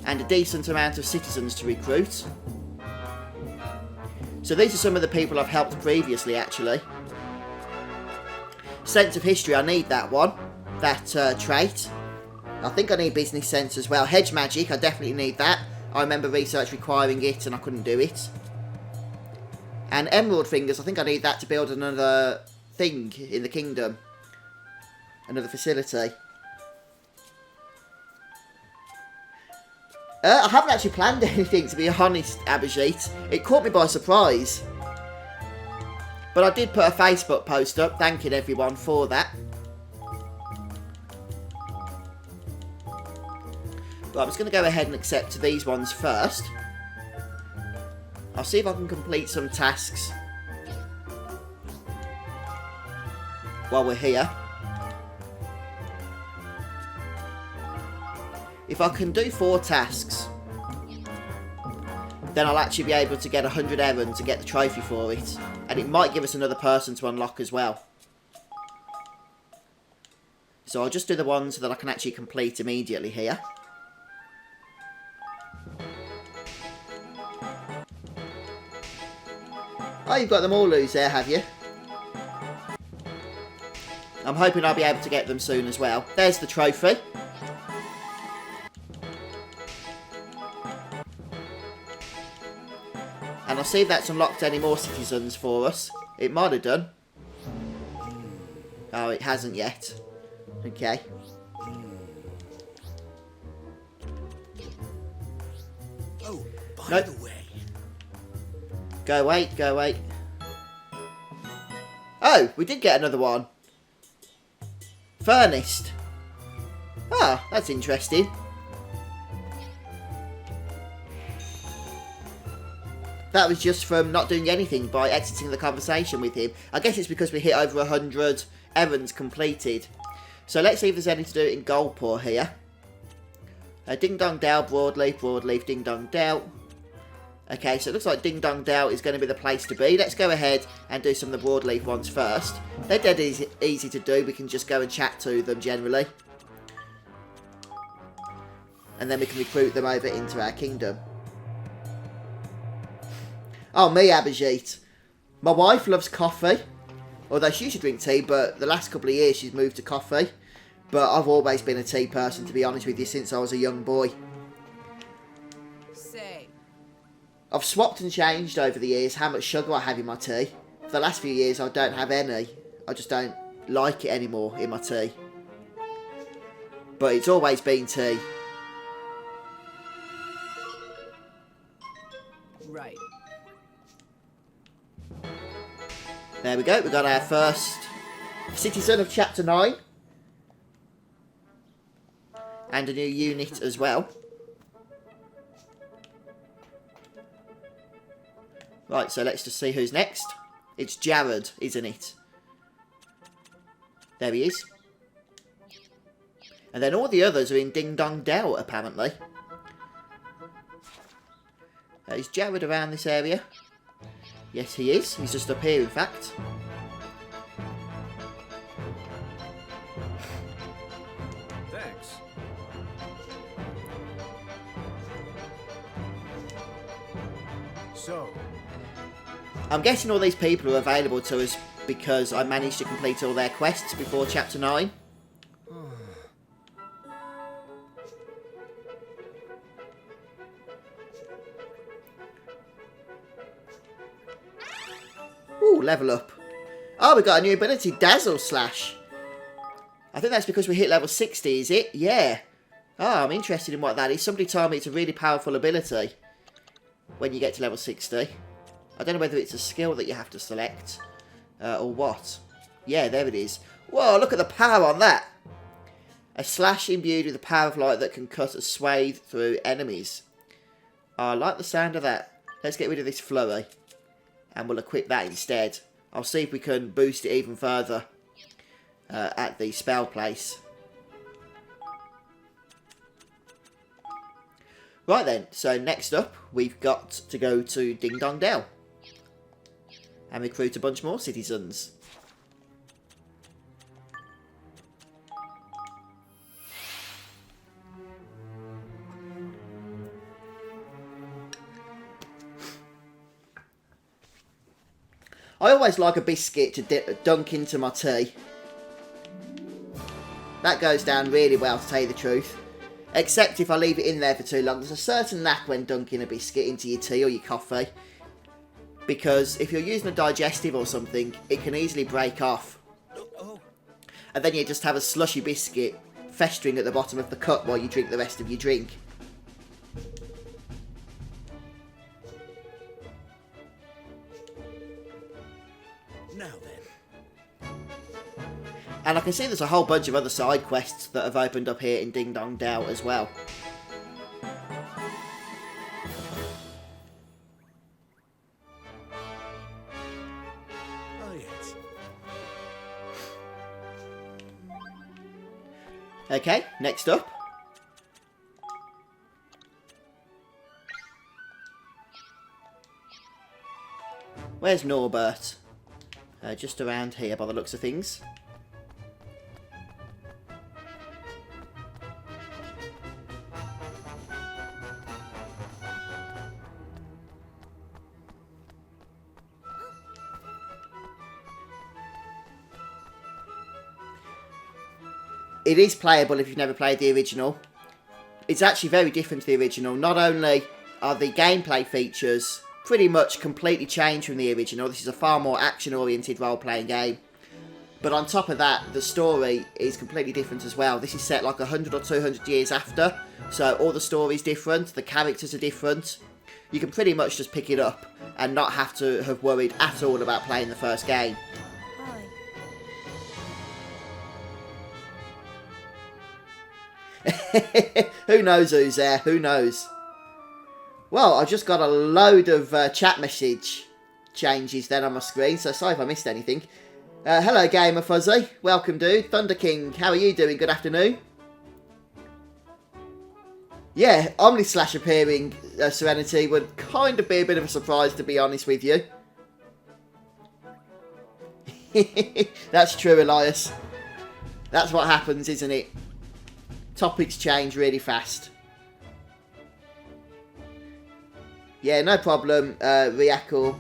And a decent amount of citizens to recruit. So these are some of the people I've helped previously, actually. Sense of history, I need that one. That trait. I think I need business sense as well. Hedge magic, I definitely need that. I remember research requiring it and I couldn't do it. And emerald fingers, I think I need that to build another thing in the kingdom. Another facility. I haven't actually planned anything, to be honest, Abhijit. It caught me by surprise. But I did put a Facebook post up thanking everyone for that. But I'm just going to go ahead and accept these ones first. I'll see if I can complete some tasks while we're here. If I can do 4 tasks, then I'll actually be able to get 100 errands and get the trophy for it. And it might give us another person to unlock as well. So I'll just do the ones that I can actually complete immediately here. Oh, you've got them all loose there, have you? I'm hoping I'll be able to get them soon as well. There's the trophy. And I'll see if that's unlocked any more citizens for us. It might have done. Oh, it hasn't yet. Okay. Oh, by Nope. the way. Go wait, go wait. Oh, we did get another one. Furnace. Ah, that's interesting. That was just from not doing anything by exiting the conversation with him. I guess it's because we hit over 100 errands completed. So let's see if there's any to do in Goldpaw here. Ding Dong Dell, Broadleaf, Broadleaf, Ding Dong Dell. Okay, so it looks like Ding Dong Dell is going to be the place to be. Let's go ahead and do some of the Broadleaf ones first. They're dead easy to do. We can just go and chat to them generally. And then we can recruit them over into our kingdom. Oh, me, Abhijit. My wife loves coffee. Although she used to drink tea, but the last couple of years she's moved to coffee. But I've always been a tea person, to be honest with you, since I was a young boy. Say. I've swapped and changed over the years how much sugar I have in my tea. For the last few years I don't have any. I just don't like it anymore in my tea. But it's always been tea. Right. There we go, we got our first citizen of Chapter 9. And a new unit as well. Right, so let's just see who's next. It's Jared, isn't it? There he is. And then all the others are in Ding Dong Dell, apparently. Is Jared around this area? Yes, he is. He's just up here, in fact. Thanks. So, I'm guessing all these people are available to us because I managed to complete all their quests before Chapter 9. Ooh, level up. Oh, we got a new ability, Dazzle Slash. I think that's because we hit level 60, is it? Yeah. Oh, I'm interested in what that is. Somebody told me it's a really powerful ability when you get to level 60. I don't know whether it's a skill that you have to select or what. Yeah, there it is. Whoa, look at the power on that. A slash imbued with the power of light that can cut a swathe through enemies. Oh, I like the sound of that. Let's get rid of this flurry. And we'll equip that instead. I'll see if we can boost it even further at the spell place. Right then, so next up, we've got to go to Ding Dong Dell. And recruit a bunch more citizens. I always like a biscuit to dunk into my tea. That goes down really well, to tell you the truth. Except if I leave it in there for too long. There's a certain knack when dunking a biscuit into your tea or your coffee. Because if you're using a digestive or something, it can easily break off. And then you just have a slushy biscuit festering at the bottom of the cup while you drink the rest of your drink. Now then. And I can see there's a whole bunch of other side quests that have opened up here in Ding Dong Dell as well. Oh, yes. Okay, next up. Where's Norbert? Just around here by the looks of things. It is playable if you've never played the original. It's actually very different to the original. Not only are the gameplay features pretty much completely changed from the original, this is a far more action-oriented role-playing game. But on top of that, the story is completely different as well. This is set like 100 or 200 years after, so all the story's different, the characters are different. You can pretty much just pick it up and not have to have worried at all about playing the first game. Who knows who's there? Who knows? Well, I just got a load of chat message changes then on my screen, so sorry if I missed anything. Hello, Gamer Fuzzy. Welcome, dude. Thunder King, how are you doing? Good afternoon. Yeah, Omni-Slash appearing, Serenity, would kind of be a bit of a surprise, to be honest with you. That's true, Elias. That's what happens, isn't it? Topics change really fast. Yeah, no problem, Riako.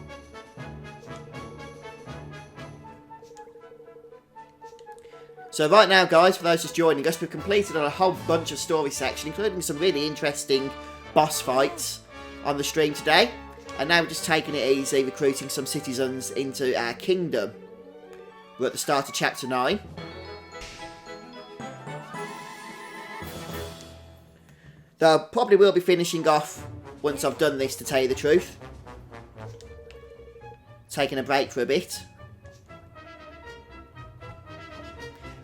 So right now, guys, for those just joining us, we've completed on a whole bunch of story sections, including some really interesting boss fights on the stream today. And now we're just taking it easy, recruiting some citizens into our kingdom. We're at the start of Chapter 9. Though I probably will be finishing off once I've done this, to tell you the truth. Taking a break for a bit.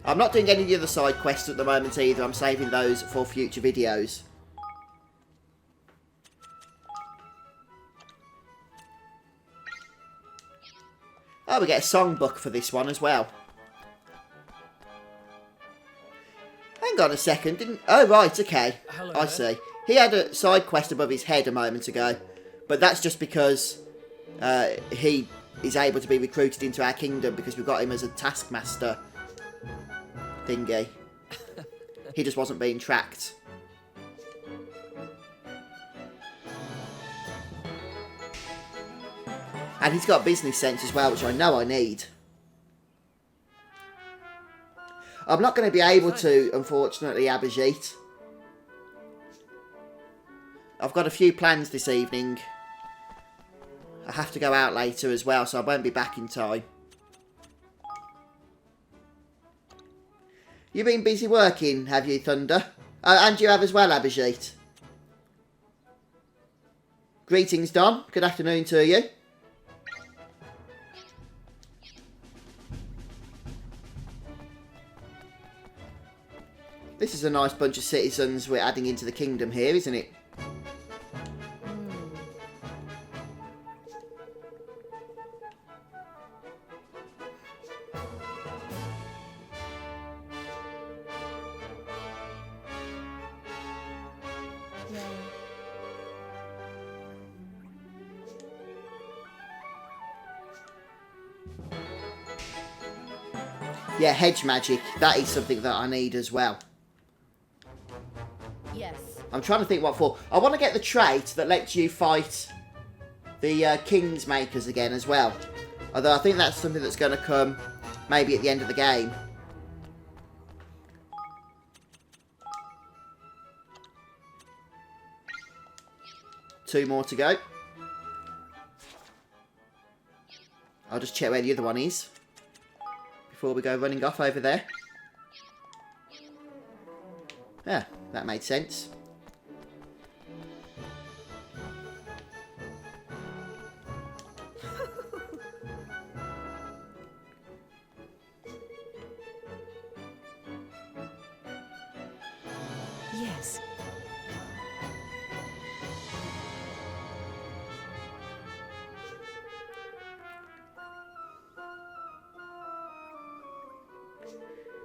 I'm not doing any of the other side quests at the moment either. I'm saving those for future videos. Oh, we get a songbook for this one as well. Hang on a second, didn't... Oh, right, okay. Hello I see. He had a side quest above his head a moment ago. But that's just because he is able to be recruited into our kingdom because we've got him as a taskmaster thingy. He just wasn't being tracked. And he's got business sense as well, which I know I need. I'm not going to be able to, unfortunately, Abhijit. I've got a few plans this evening. I have to go out later as well, so I won't be back in time. You've been busy working, have you, Thunder? And you have as well, Abhijit. Greetings, Don. Good afternoon to you. This is a nice bunch of citizens we're adding into the kingdom here, isn't it? Yeah, hedge magic. That is something that I need as well. Yes. I'm trying to think what for. I want to get the trait that lets you fight the King's Makers again as well. Although I think that's something that's going to come maybe at the end of the game. Two more to go. I'll just check where the other one is before we go running off over there. Yeah, that made sense. Yes.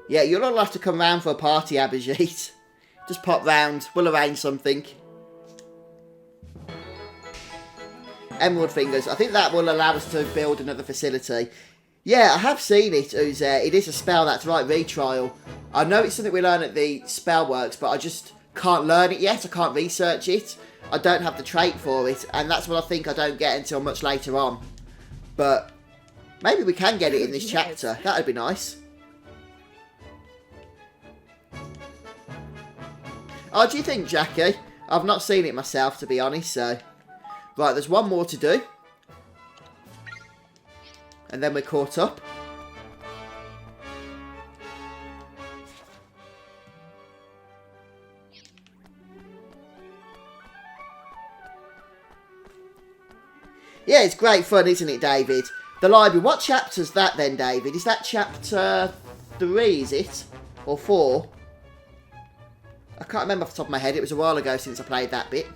Yeah, you'll all have to come round for a party, Abhijit. Just pop round. We'll arrange something. Emerald Fingers. I think that will allow us to build another facility. Yeah, I have seen it, Tues. It is a spell, that's right, retrial. I know it's something we learn at the Spellworks, but I just can't learn it yet. I can't research it. I don't have the trait for it, and that's what I think I don't get until much later on. But maybe we can get it in this chapter. That would be nice. Oh, do you think, Jackie? I've not seen it myself, to be honest, so... Right, there's one more to do. And then we're caught up. Yeah, it's great fun, isn't it, David? The library. What chapter's that then, David? Is that chapter 3, is it? Or 4? I can't remember off the top of my head. It was a while ago since I played that bit.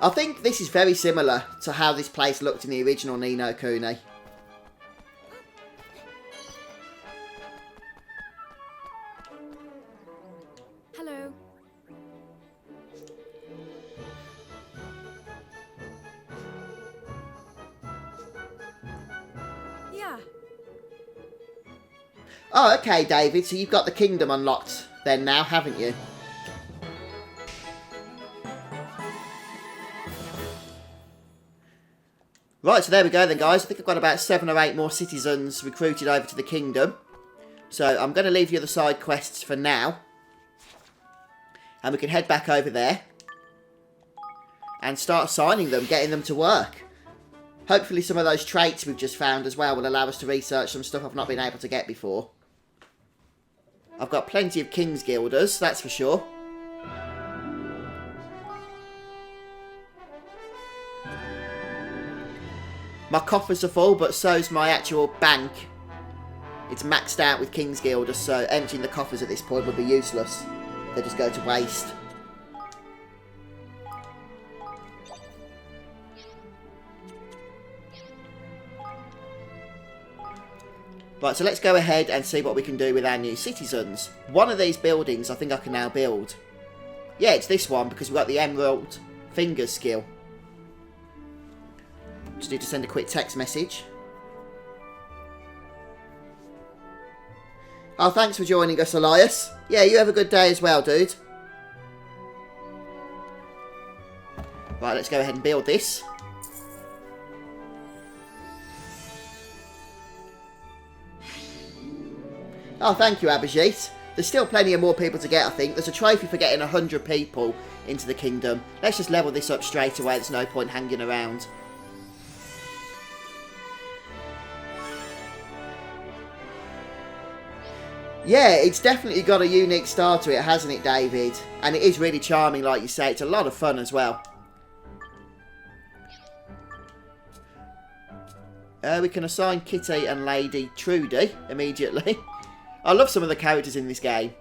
I think this is very similar to how this place looked in the original No Kuni. Hello. Yeah. Oh, okay, David. So you've got the kingdom unlocked then now, haven't you? Right, so there we go then, guys. I think I've got about 7 or 8 more citizens recruited over to the kingdom. So I'm going to leave you the side quests for now. And we can head back over there. And start assigning them, getting them to work. Hopefully some of those traits we've just found as well will allow us to research some stuff I've not been able to get before. I've got plenty of King's Guilders, that's for sure. My coffers are full, but so's my actual bank. It's maxed out with King's Guilders, so emptying the coffers at this point would be useless. They just go to waste. Right, so let's go ahead and see what we can do with our new citizens. One of these buildings I think I can now build. Yeah, it's this one, because we've got the Emerald Fingers skill. Just need to send a quick text message. Oh, thanks for joining us, Elias. Yeah, you have a good day as well, dude. Right, let's go ahead and build this. Oh, thank you, Abhijit. There's still plenty of more people to get, I think. There's a trophy for getting 100 people into the kingdom. Let's just level this up straight away. There's no point hanging around. Yeah, it's definitely got a unique style to it, hasn't it, David? And it is really charming, like you say. It's a lot of fun as well. We can assign Kitty and Lady Trudy immediately. I love some of the characters in this game.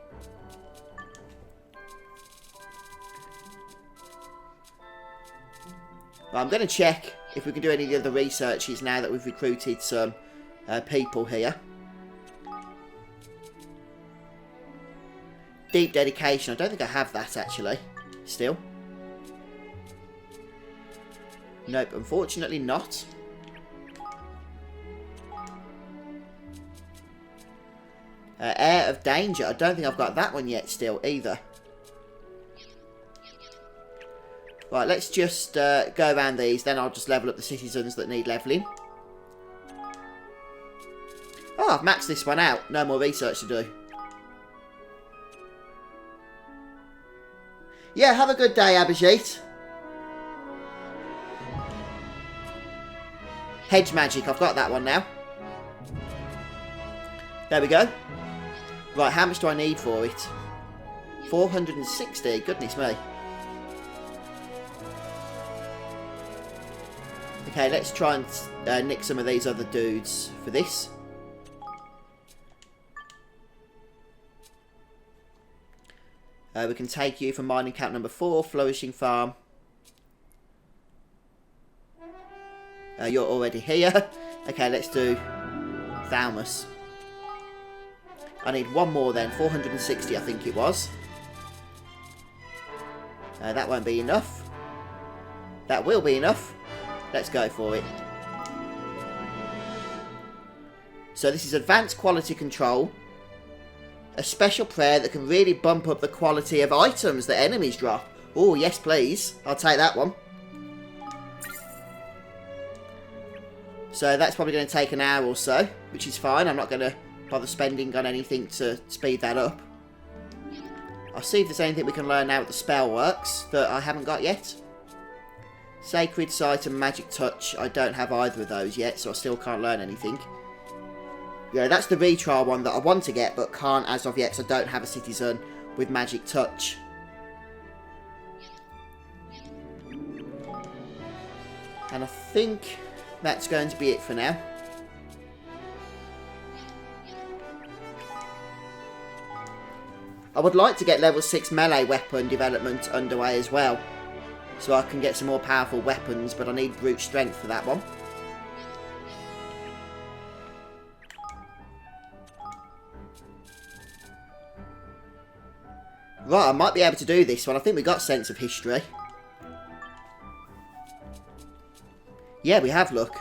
Well, I'm going to check if we can do any of the other researches now that we've recruited some people here. Deep dedication. I don't think I have that, actually. Still. Nope, unfortunately not. Air of danger. I don't think I've got that one yet still, either. Right, let's just go around these. Then I'll just level up the citizens that need levelling. Oh, I've maxed this one out. No more research to do. Yeah, have a good day, Abhijit. Hedge magic, I've got that one now. There we go. Right, how much do I need for it? 460, goodness me. Okay, let's try and nick some of these other dudes for this. We can take you from mining camp number 4, Flourishing Farm. You're already here. Okay, let's do Thaumas. I need one more then, 460 I think it was. That won't be enough. That will be enough. Let's go for it. So this is advanced quality control. A special prayer that can really bump up the quality of items that enemies drop. Oh, yes please. I'll take that one. So that's probably going to take an hour or so, which is fine. I'm not going to bother spending on anything to speed that up. I'll see if there's anything we can learn now with the spell works that I haven't got yet. Sacred Sight and Magic Touch. I don't have either of those yet, so I still can't learn anything. Yeah, that's the retrial one that I want to get, but can't as of yet, because I don't have a citizen with Magic Touch. And I think that's going to be it for now. I would like to get level 6 melee weapon development underway as well, so I can get some more powerful weapons, but I need brute strength for that one. Right, I might be able to do this one. I think we got Sense of History. Yeah, we have, look.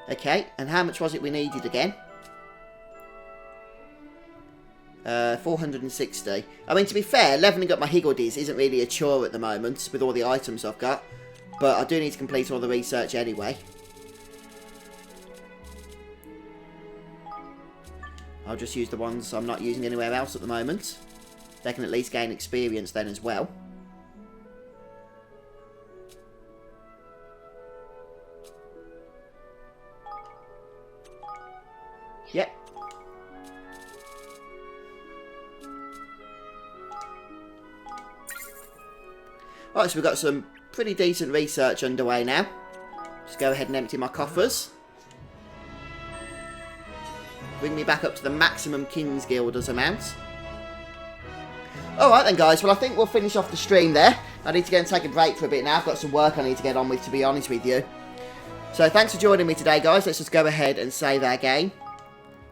Okay, and how much was it we needed again? 460. I mean, to be fair, levelling up my Higgledies isn't really a chore at the moment with all the items I've got. But I do need to complete all the research anyway. I'll just use the ones I'm not using anywhere else at the moment. They can at least gain experience then as well. Yep. Alright, so we've got some pretty decent research underway now. Just go ahead and empty my coffers. Bring me back up to the maximum King's Guilders amount. Alright then guys, well I think we'll finish off the stream there. I need to go and take a break for a bit now. I've got some work I need to get on with, to be honest with you. So thanks for joining me today guys. Let's just go ahead and save our game,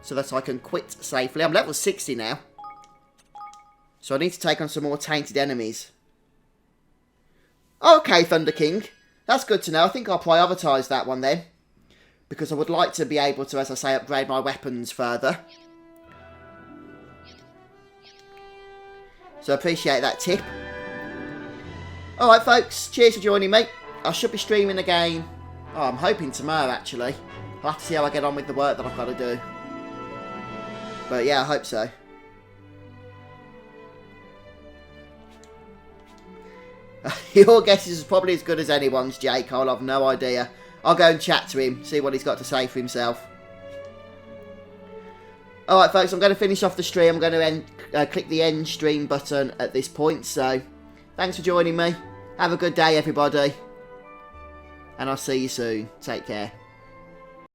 so that I can quit safely. I'm level 60 now. So I need to take on some more tainted enemies. Okay, Thunder King. That's good to know. I think I'll prioritise that one then, because I would like to be able to, as I say, upgrade my weapons further. So I appreciate that tip. Alright folks, cheers for joining me. I should be streaming again. Oh, I'm hoping tomorrow actually. I'll have to see how I get on with the work that I've got to do. But yeah, I hope so. Your guess is probably as good as anyone's, Jake. I'll have no idea. I'll go and chat to him, see what he's got to say for himself. Alright folks, I'm going to finish off the stream. I'm going to click the end stream button at this point. So, thanks for joining me. Have a good day, everybody. And I'll see you soon. Take care.